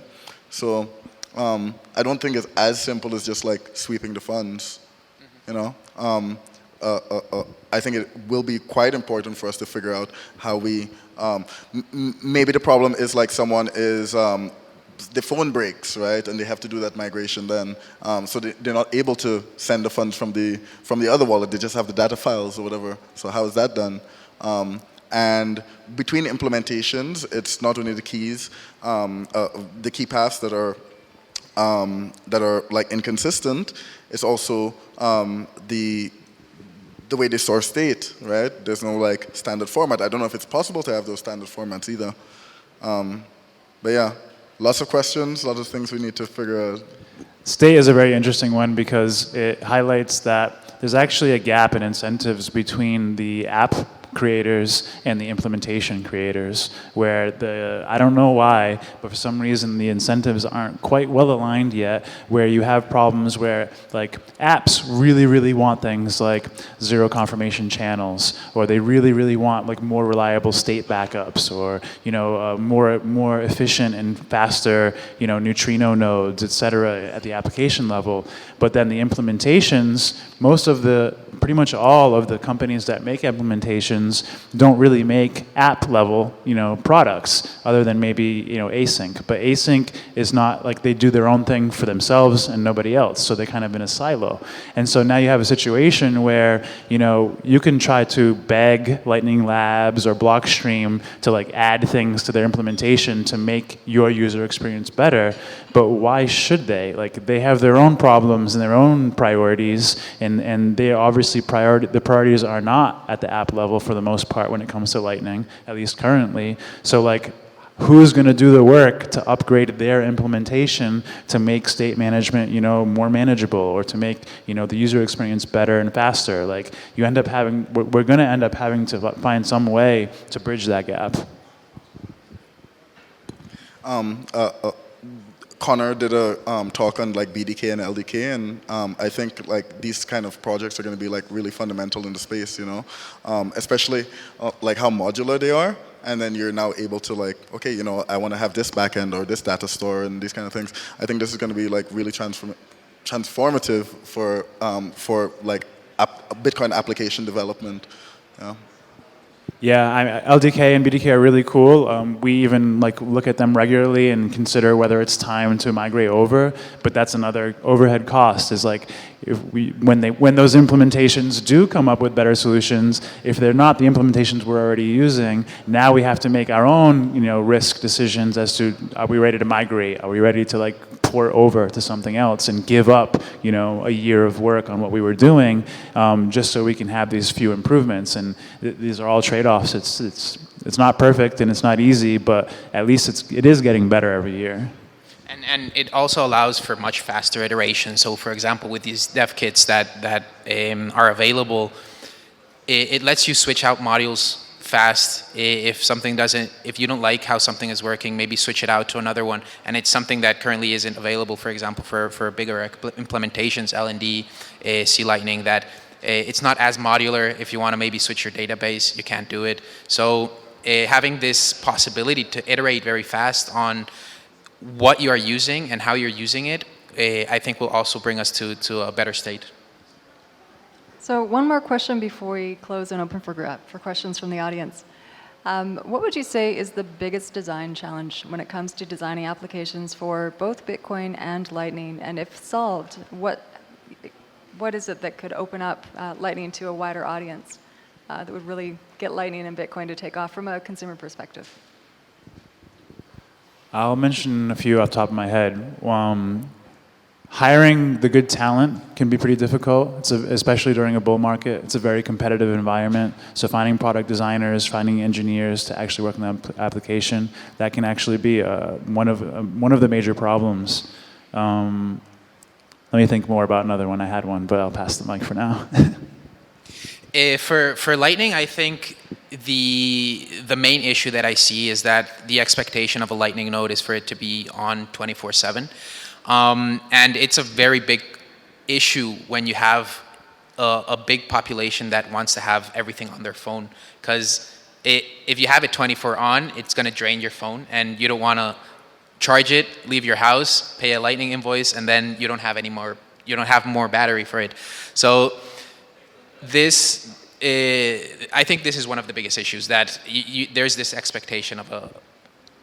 So I don't think it's as simple as just like sweeping the funds, I think it will be quite important for us to figure out how we, maybe the problem is like someone is, the phone breaks, right? And they have to do that migration then. So they're not able to send the funds from the other wallet. They just have the data files or whatever. So how is that done? And between implementations, it's not only the keys, the key paths that are like inconsistent. It's also the way they store state, right? There's no like standard format. I don't know if it's possible to have those standard formats either. But yeah, lots of questions, lots of things we need to figure out. State is a very interesting one because it highlights that there's actually a gap in incentives between the app creators and the implementation creators, where I don't know why, but for some reason the incentives aren't quite well aligned yet, where you have problems where like apps really, really want things like zero confirmation channels, or they really, really want like more reliable state backups, or more efficient and faster neutrino nodes, etc. at the application level. But then the implementations, pretty much all of the companies that make implementations don't really make app level, products, other than maybe, async. But async is not like they do their own thing for themselves and nobody else. So they're kind of in a silo. And so now you have a situation where, you can try to beg Lightning Labs or Blockstream to like add things to their implementation to make your user experience better. But why should they? Like, they have their own problems and their own priorities, and they obviously the priorities are not at the app level for the most part when it comes to Lightning, at least currently. So like, who's going to do the work to upgrade their implementation to make state management, more manageable, or to make, the user experience better and faster? Like, we're going to end up having to find some way to bridge that gap. Connor did a talk on like BDK and LDK, and I think like these kind of projects are going to be like really fundamental in the space, especially like how modular they are. And then you're now able to like, okay, I want to have this backend or this data store and these kind of things. I think this is going to be like really transformative for like Bitcoin application development. Yeah, LDK and BDK are really cool. We even like look at them regularly and consider whether it's time to migrate over. But that's another overhead cost. Is like when those implementations do come up with better solutions, if they're not the implementations we're already using, now we have to make our own risk decisions as to, are we ready to migrate? Are we ready to like port over to something else and give up a year of work on what we were doing just so we can have these few improvements? And these are all trade-offs. It's not perfect and it's not easy, but at least it is getting better every year. And it also allows for much faster iteration. So for example, with these dev kits that are available, it lets you switch out modules fast. If you don't like how something is working, maybe switch it out to another one. And it's something that currently isn't available, for example, for bigger implementations, L&D, C Lightning, that it's not as modular. If you want to maybe switch your database, you can't do it. So having this possibility to iterate very fast on what you are using and how you're using it, I think will also bring us to a better state. So one more question before we close and open for questions from the audience. What would you say is the biggest design challenge when it comes to designing applications for both Bitcoin and Lightning? And if solved, what is it that could open up Lightning to a wider audience that would really get Lightning and Bitcoin to take off from a consumer perspective? I'll mention a few off the top of my head. Hiring the good talent can be pretty difficult, especially during a bull market. It's a very competitive environment. So finding product designers, finding engineers to actually work on the application, that can actually be one of the major problems. Let me think more about another one. I had one, but I'll pass the mic for now. For Lightning, I think the main issue that I see is that the expectation of a Lightning node is for it to be on 24/7. And it's a very big issue when you have a big population that wants to have everything on their phone. Because if you have it 24 on, it's going to drain your phone, and you don't want to charge it, leave your house, pay a Lightning invoice, and then you don't have more battery for it. So I think this is one of the biggest issues, that there's this expectation of a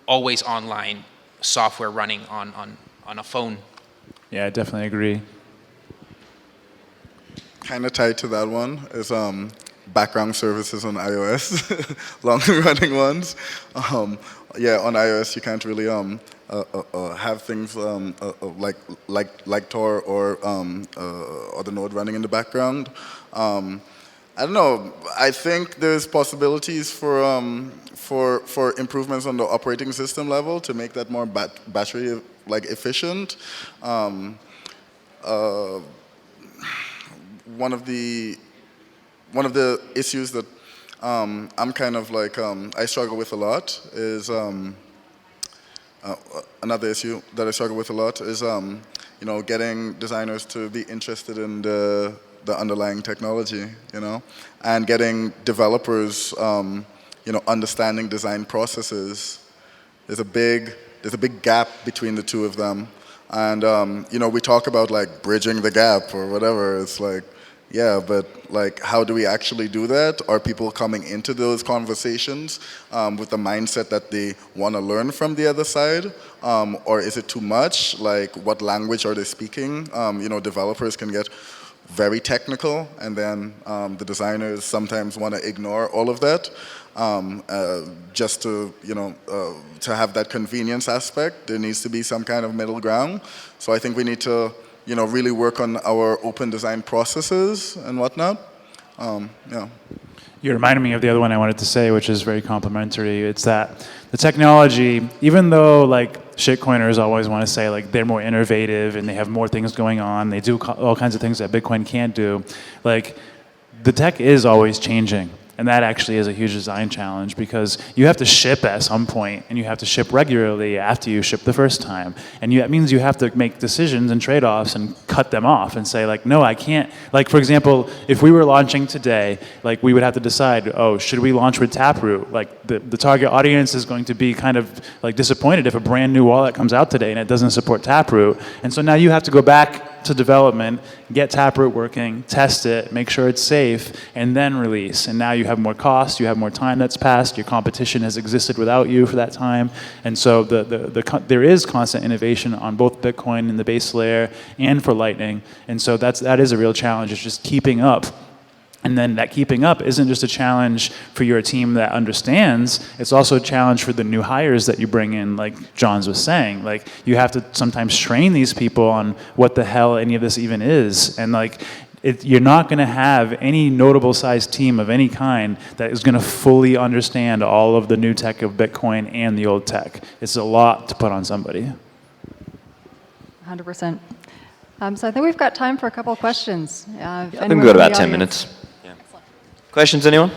always online software running on a phone. Yeah, I definitely agree. Kind of tied to that one is background services on iOS, long-running ones. Yeah, on iOS you can't really have things like Tor or the node running in the background. I don't know. I think there's possibilities for improvements on the operating system level to make that more battery efficient. One of the issues that I'm kind of I struggle with a lot is another issue that I struggle with a lot is getting designers to be interested in the underlying technology, and getting developers understanding design processes. There's a big gap between the two of them, and we talk about bridging the gap or whatever. It's yeah, but how do we actually do that? Are people coming into those conversations with the mindset that they want to learn from the other side, or is it too much? What language are they speaking? Developers can get very technical, and then the designers sometimes want to ignore all of that. Just to have that convenience aspect, there needs to be some kind of middle ground. So I think we need to really work on our open design processes and whatnot. Yeah. You reminded me of the other one I wanted to say, which is very complimentary. It's that the technology, even though shitcoiners always want to say they're more innovative and they have more things going on, they do all kinds of things that Bitcoin can't do, the tech is always changing. And that actually is a huge design challenge, because you have to ship at some point, and you have to ship regularly after you ship the first time. And that means you have to make decisions and trade-offs and cut them off and say, no, I can't. For example, if we were launching today, we would have to decide, should we launch with Taproot? The target audience is going to be kind of disappointed if a brand new wallet comes out today and it doesn't support Taproot. And so now you have to go back to development, get Taproot working, test it, make sure it's safe, and then release. And now you have more cost, you have more time that's passed, your competition has existed without you for that time. And so there is constant innovation on both Bitcoin and the base layer and for Lightning. And so that is a real challenge. It's just keeping up. And then that keeping up isn't just a challenge for your team that understands, it's also a challenge for the new hires that you bring in, like Johns was saying. You have to sometimes train these people on what the hell any of this even is. And you're not going to have any notable sized team of any kind that is going to fully understand all of the new tech of Bitcoin and the old tech. It's a lot to put on somebody. 100%. So I think we've got time for a couple of questions. I think we've got about 10 minutes. Yeah. Questions, anyone?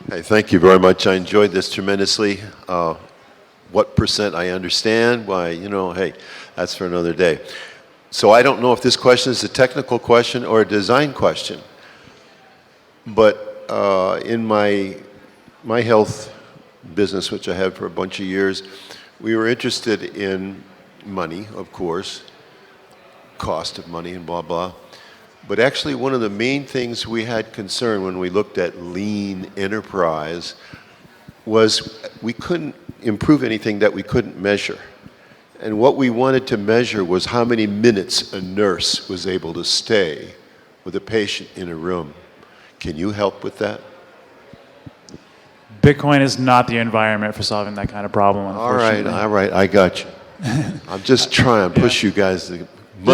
Hey, thank you very much. I enjoyed this tremendously. What percent I understand? Why, you know, hey, that's for another day. So I don't know if this question is a technical question or a design question, but in my health business, which I had for a bunch of years, we were interested in money, of course, cost of money and blah, blah. But actually one of the main things we had concern when we looked at lean enterprise was we couldn't improve anything that we couldn't measure. And what we wanted to measure was how many minutes a nurse was able to stay with a patient in a room. Can you help with that? Bitcoin is not the environment for solving that kind of problem, unfortunately. All right, I got you. I'm just trying to push you guys to money.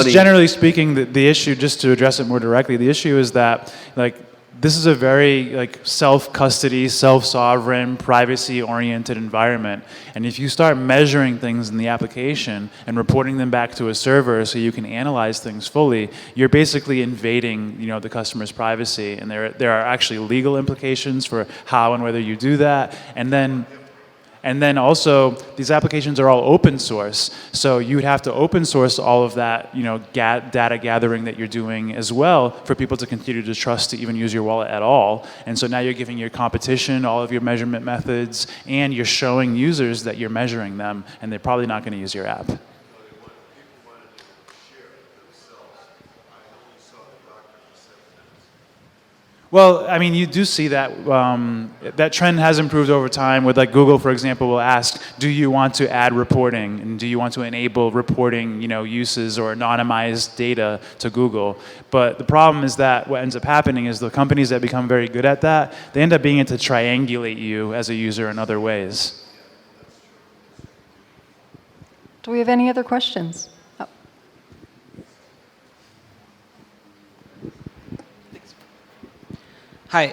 Just generally speaking, the issue, just to address it more directly, the issue is that, like, this is a very self-custody, self-sovereign, privacy-oriented environment. And if you start measuring things in the application and reporting them back to a server so you can analyze things fully, you're basically invading, the customer's privacy. And there are actually legal implications for how and whether you do that. And then also, these applications are all open source, so you'd have to open source all of that, data gathering that you're doing as well for people to continue to trust to even use your wallet at all. And so now you're giving your competition all of your measurement methods, and you're showing users that you're measuring them, and they're probably not going to use your app. Well, I mean, you do see that that trend has improved over time with, like, Google, for example, will ask, do you want to add reporting? And do you want to enable reporting, uses or anonymized data to Google? But the problem is that what ends up happening is the companies that become very good at that, they end up being able to triangulate you as a user in other ways. Do we have any other questions? Oh. Hi.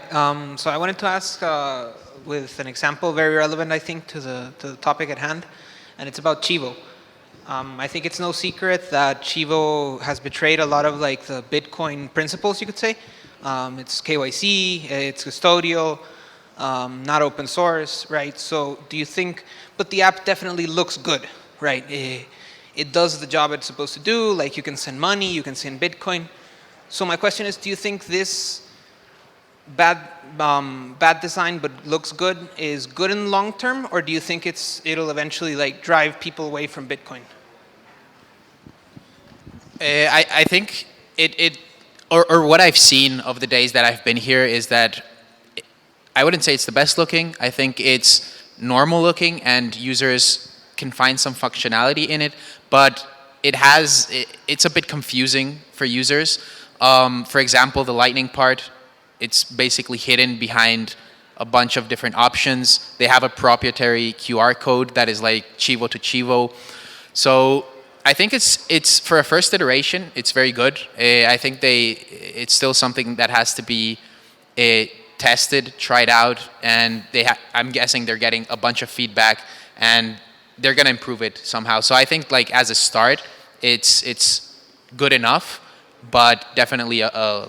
So I wanted to ask with an example very relevant, I think, to the topic at hand, and it's about Chivo. I think it's no secret that Chivo has betrayed a lot of the Bitcoin principles, you could say. It's KYC, it's custodial, not open source, right? So do you think, but the app definitely looks good, right? It does the job it's supposed to do, like you can send money, you can send Bitcoin. So my question is, do you think this bad design but looks good is good in the long term, or do you think it'll eventually drive people away from Bitcoin? I think or what I've seen of the days that I've been here is that I wouldn't say it's the best looking. I think it's normal looking and users can find some functionality in it, but it's a bit confusing for users. For example, the Lightning part, it's basically hidden behind a bunch of different options. They have a proprietary QR code that is like Chivo to Chivo. So I think it's for a first iteration, it's very good. I think it's still something that has to be tested, tried out, and I'm guessing they're getting a bunch of feedback, and they're gonna improve it somehow. So I think as a start, it's good enough, but definitely a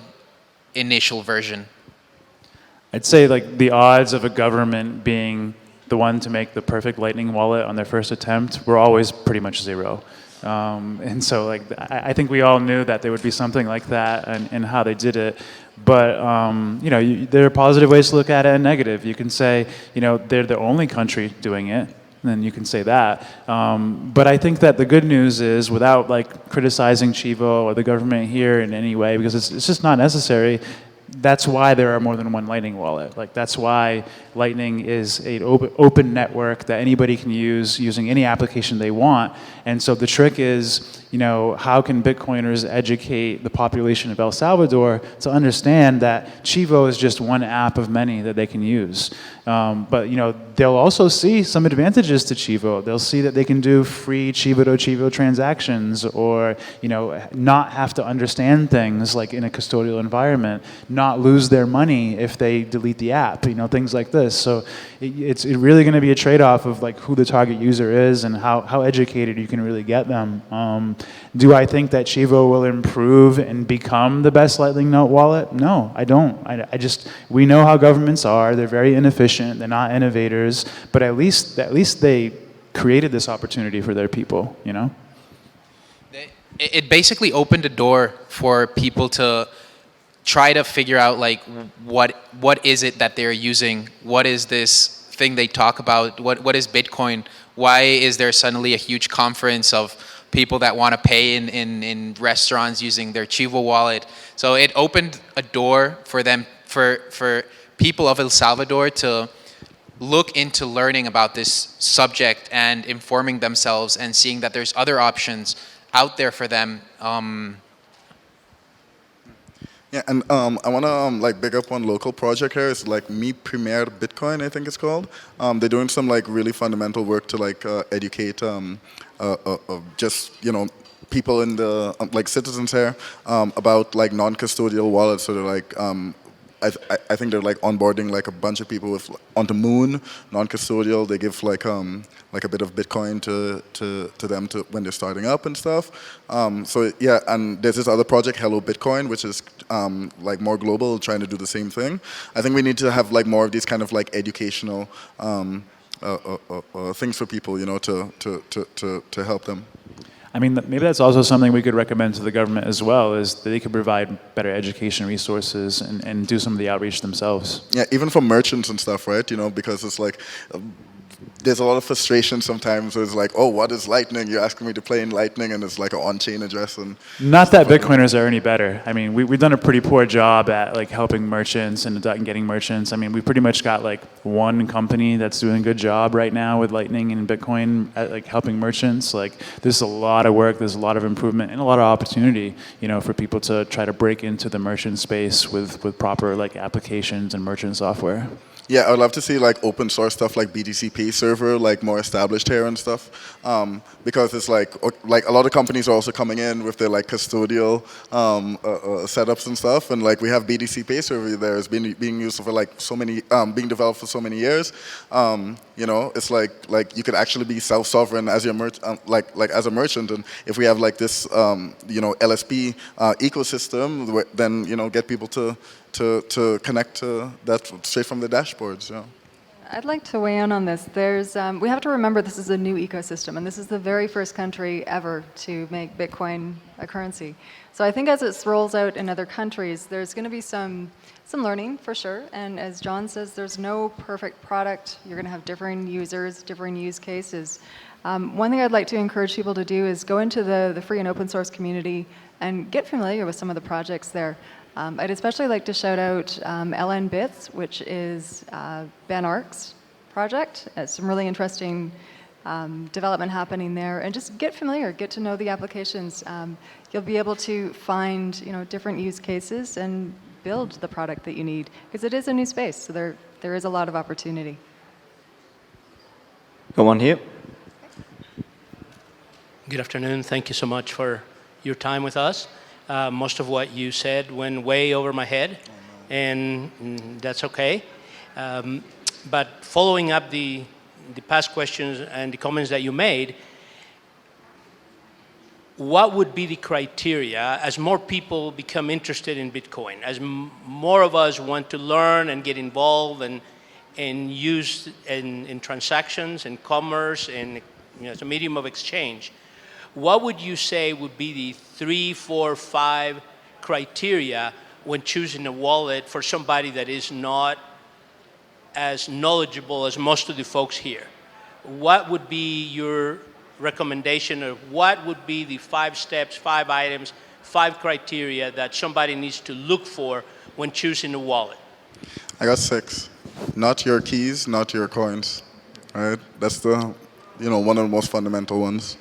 initial version. I'd say the odds of a government being the one to make the perfect Lightning wallet on their first attempt were always pretty much zero. And so I think we all knew that there would be something like that and how they did it. But there are positive ways to look at it and negative. You can say they're the only country doing it. Then you can say that. But I think that the good news is, without criticizing Chivo or the government here in any way, because it's just not necessary, that's why there are more than one Lightning wallet. That's why Lightning is an open network that anybody can use using any application they want. And so the trick is, how can Bitcoiners educate the population of El Salvador to understand that Chivo is just one app of many that they can use. But they'll also see some advantages to Chivo. They'll see that they can do free Chivo to Chivo transactions, or not have to understand things in a custodial environment, not not lose their money if they delete the app, things like this. So it's really going to be a trade-off of like who the target user is and how educated you can really get them. Do I think that Chivo will improve and become the best Lightning Note wallet? No, I don't. We know how governments are. They're very inefficient. They're not innovators. But at least they created this opportunity for their people, It basically opened a door for people to try to figure out like what is it that they're using? What is this thing they talk about? What is Bitcoin? Why is there suddenly a huge conference of people that want to pay in restaurants using their Chivo wallet? So it opened a door for them, for people of El Salvador to look into learning about this subject and informing themselves and seeing that there's other options out there for them. Yeah, and I want to like big up one local project here. It's like Mi Primer Bitcoin, I think it's called. They're doing some like really fundamental work to like educate just people in the like citizens here about like non-custodial wallets. So they're like I think they're like onboarding like a bunch of people on the moon, non-custodial. They give like a bit of Bitcoin to them when they're starting up and stuff. So yeah, and there's this other project, Hello Bitcoin, which is like more global, trying to do the same thing. I think we need to have like more of these kind of like educational things for people, to help them. I mean, maybe that's also something we could recommend to the government as well, is that they could provide better education resources and do some of the outreach themselves. Yeah, even for merchants and stuff, right? Because it's like, there's a lot of frustration sometimes where it's like, oh, what is Lightning? You're asking me to play in Lightning, and it's like an on-chain address. And not that Bitcoiners are any better. I mean, we've done a pretty poor job at like helping merchants and getting merchants. I mean, we pretty much got like one company that's doing a good job right now with Lightning and Bitcoin at like helping merchants. Like, there's a lot of work, there's a lot of improvement, and a lot of opportunity, for people to try to break into the merchant space with proper like applications and merchant software. Yeah, I would love to see like open source stuff like BTCP server, like more established here and stuff, because it's like a lot of companies are also coming in with their like custodial setups and stuff, and like we have BTCP server there. It's been being used for like so many, being developed for so many years. It's like you could actually be self-sovereign as your like as a merchant, and if we have like this LSP ecosystem, then get people to connect to that straight from the dashboards. Yeah. I'd like to weigh in on this. We have to remember this is a new ecosystem, and this is the very first country ever to make Bitcoin a currency. So I think as it rolls out in other countries, there's going to be some learning for sure. And as John says, there's no perfect product. You're going to have different users, different use cases. One thing I'd like to encourage people to do is go into the free and open source community and get familiar with some of the projects there. I'd especially like to shout out LN Bits, which is Ben Ark's project. It's some really interesting development happening there, and just get familiar, get to know the applications. You'll be able to find different use cases and build the product that you need, because it is a new space, so there is a lot of opportunity. Go on here. Good afternoon. Thank you so much for your time with us. Most of what you said went way over my head, and that's okay. But following up the past questions and the comments that you made, what would be the criteria as more people become interested in Bitcoin, as more of us want to learn and get involved and use in transactions and commerce and as a medium of exchange? What would you say would be the 3, 4, 5 criteria when choosing a wallet for somebody that is not as knowledgeable as most of the folks here? What would be your recommendation, or what would be the 5 steps, 5 items, 5 criteria that somebody needs to look for when choosing a wallet? I got 6. Not your keys, not your coins. Right? That's the one of the most fundamental ones.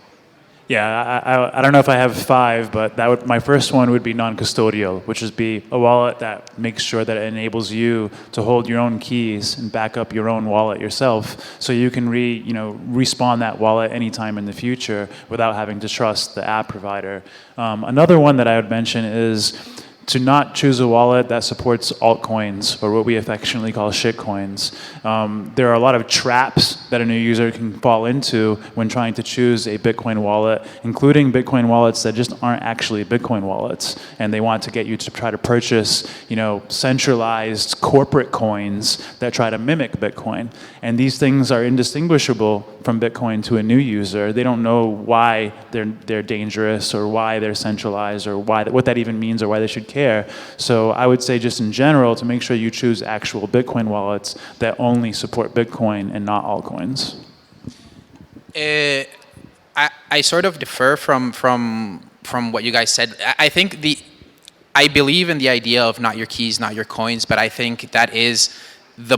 Yeah, I don't know if I have 5, but my first one would be non-custodial, which is be a wallet that makes sure that it enables you to hold your own keys and back up your own wallet yourself, so you can respawn that wallet anytime in the future without having to trust the app provider. Another one that I would mention is to not choose a wallet that supports altcoins, or what we affectionately call shitcoins. There are a lot of traps that a new user can fall into when trying to choose a Bitcoin wallet, including Bitcoin wallets that just aren't actually Bitcoin wallets. And they want to get you to try to purchase, centralized corporate coins that try to mimic Bitcoin. And these things are indistinguishable from Bitcoin to a new user. They don't know why they're dangerous, or why they're centralized, or what that even means, or why they should care. So I would say, just in general, to make sure you choose actual Bitcoin wallets that only support Bitcoin and not altcoins. I sort of defer from what you guys said. I believe in the idea of not your keys, not your coins, but I think that is the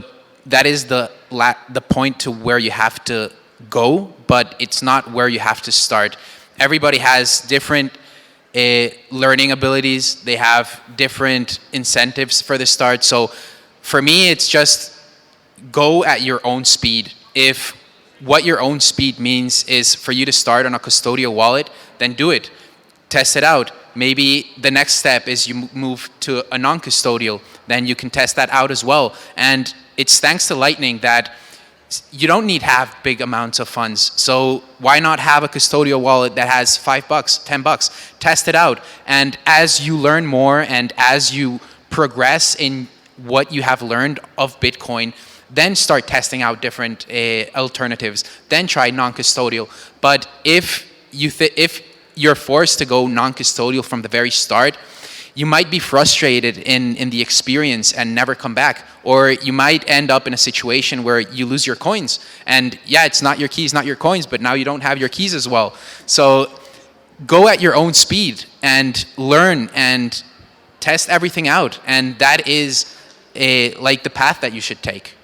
point to where you have to go, but it's not where you have to start. Everybody has different learning abilities. They have different incentives for the start. So for me, it's just go at your own speed. If what your own speed means is for you to start on a custodial wallet, then do it. Test it out. Maybe the next step is you move to a non-custodial. Then you can test that out as well. And it's thanks to Lightning that you don't need to have big amounts of funds. So why not have a custodial wallet that has $5, $10? Test it out. And as you learn more and as you progress in what you have learned of Bitcoin, then start testing out different alternatives. Then try non-custodial. But if you're forced to go non-custodial from the very start, you might be frustrated in the experience and never come back. Or you might end up in a situation where you lose your coins. And yeah, it's not your keys, not your coins, but now you don't have your keys as well. So go at your own speed and learn and test everything out. And that is like the path that you should take.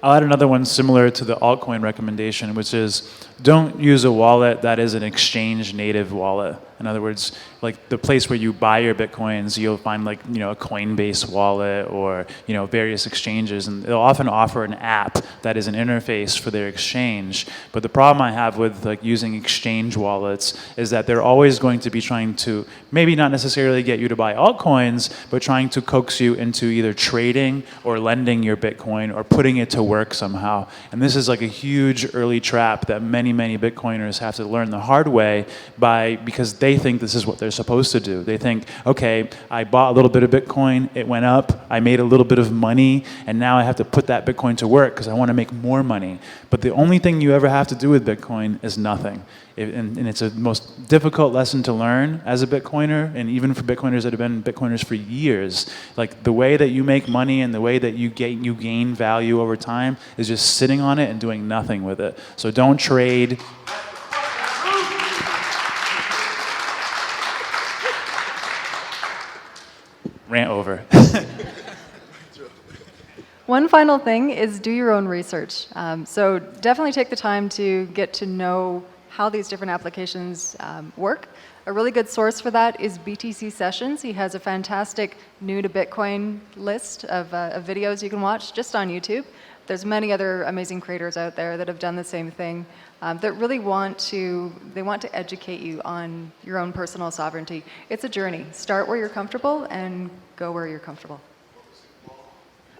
I'll add another one similar to the altcoin recommendation, which is don't use a wallet that is an exchange native wallet. In other words, like the place where you buy your Bitcoins, you'll find like, a Coinbase wallet or, various exchanges, and they'll often offer an app that is an interface for their exchange. But the problem I have with like using exchange wallets is that they're always going to be trying to, maybe not necessarily get you to buy altcoins, but trying to coax you into either trading or lending your Bitcoin or putting it to work somehow. And this is like a huge early trap that many Bitcoiners have to learn the hard way because they think this is what they're supposed to do. They think, okay, I bought a little bit of Bitcoin, it went up, I made a little bit of money, and now I have to put that Bitcoin to work because I want to make more money. But the only thing you ever have to do with Bitcoin is nothing. And it's a most difficult lesson to learn as a Bitcoiner, and even for Bitcoiners that have been Bitcoiners for years. Like the way that you make money and the way that you gain value over time is just sitting on it and doing nothing with it. So don't trade. Rant over. One final thing is do your own research. So definitely take the time to get to know how these different applications work. A really good source for that is BTC Sessions. He has a fantastic new to Bitcoin list of videos you can watch just on YouTube. There's many other amazing creators out there that have done the same thing that really want to educate you on your own personal sovereignty. It's a journey. Start where you're comfortable and go where you're comfortable.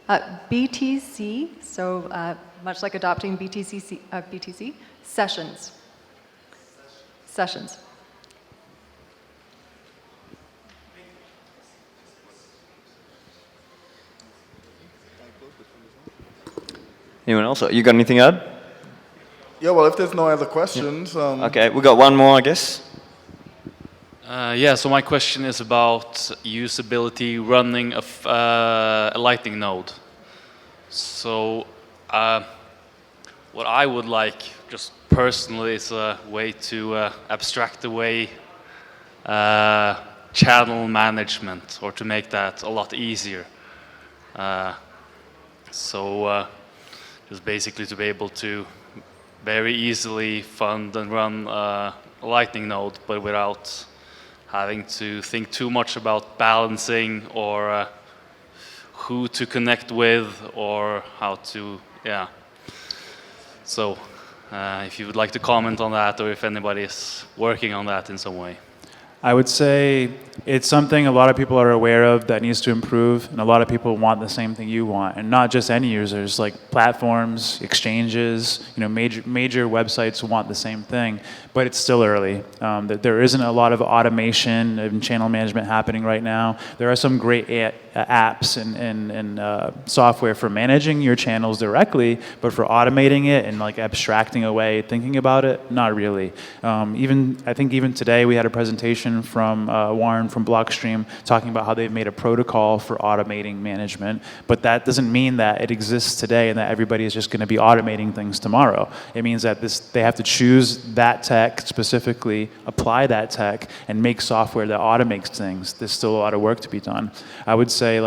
BTC, so much like adopting BTC, Sessions. Sessions. Anyone else? You got anything to add? Yeah, well, if there's no other questions... Okay, we got one more, I guess. So my question is about usability running a Lightning node. So what I would like, just personally, is a way to abstract away channel management, or to make that a lot easier. Just basically to be able to very easily fund and run a Lightning node, but without having to think too much about balancing or who to connect with or how to, So if you would like to comment on that, or if anybody is working on that in some way. I would say it's something a lot of people are aware of that needs to improve, and a lot of people want the same thing you want, and not just end users, like platforms, exchanges, major websites want the same thing, but it's still early. There isn't a lot of automation and channel management happening right now. There are some great apps and software for managing your channels directly, but for automating it and like abstracting away, thinking about it, not really. I think even today we had a presentation from Warren from Blockstream talking about how they've made a protocol for automating management, but that doesn't mean that it exists today and that everybody is just going to be automating things tomorrow. It means that they have to choose that tech specifically, apply that tech, and make software that automates things. There's still a lot of work to be done. I would say,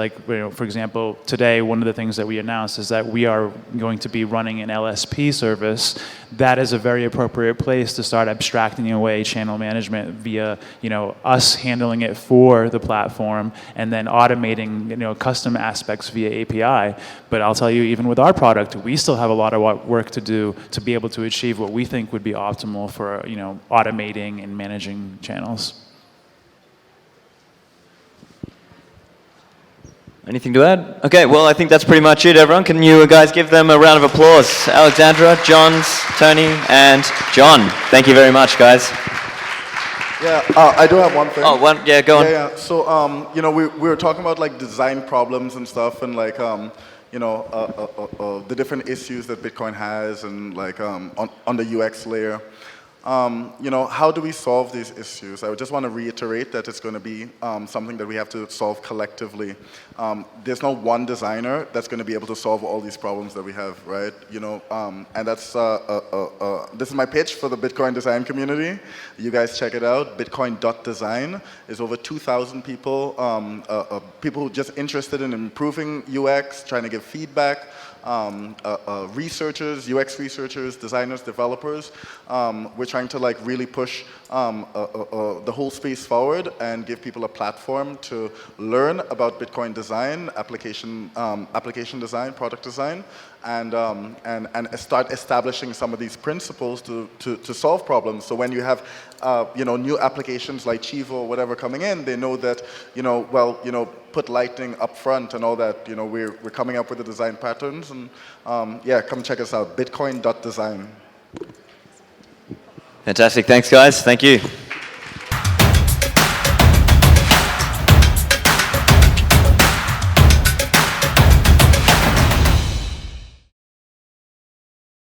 for example, today one of the things that we announced is that we are going to be running an LSP service. That is a very appropriate place to start abstracting away channel management via, us handling it for the platform and then automating, custom aspects via API. But I'll tell you, even with our product, we still have a lot of work to do to be able to achieve what we think would be optimal for, automating and managing channels. Anything to add? Okay, well, I think that's pretty much it, everyone. Can you guys give them a round of applause? Alexandra, Johns, Tony, and John. Thank you very much, guys. Yeah, I do have one thing. Oh, one, yeah, go on. Yeah. So, we were talking about like design problems and stuff, and like, the different issues that Bitcoin has, and like on the UX layer. How do we solve these issues? I just want to reiterate that it's going to be something that we have to solve collectively. There's no one designer that's going to be able to solve all these problems that we have, right? And that's this is my pitch for the Bitcoin design community. You guys check it out. Bitcoin.design is over 2,000 people, people who are just interested in improving UX, trying to give feedback. Researchers, UX researchers, designers, developers. We're trying to like really push the whole space forward and give people a platform to learn about Bitcoin design, application design, product design, and start establishing some of these principles to solve problems. So when you have new applications like Chivo or whatever coming in, they know that put Lightning up front and all that. We're coming up with the design patterns, and come check us out. Bitcoin.design. Fantastic. Thanks, guys. Thank you.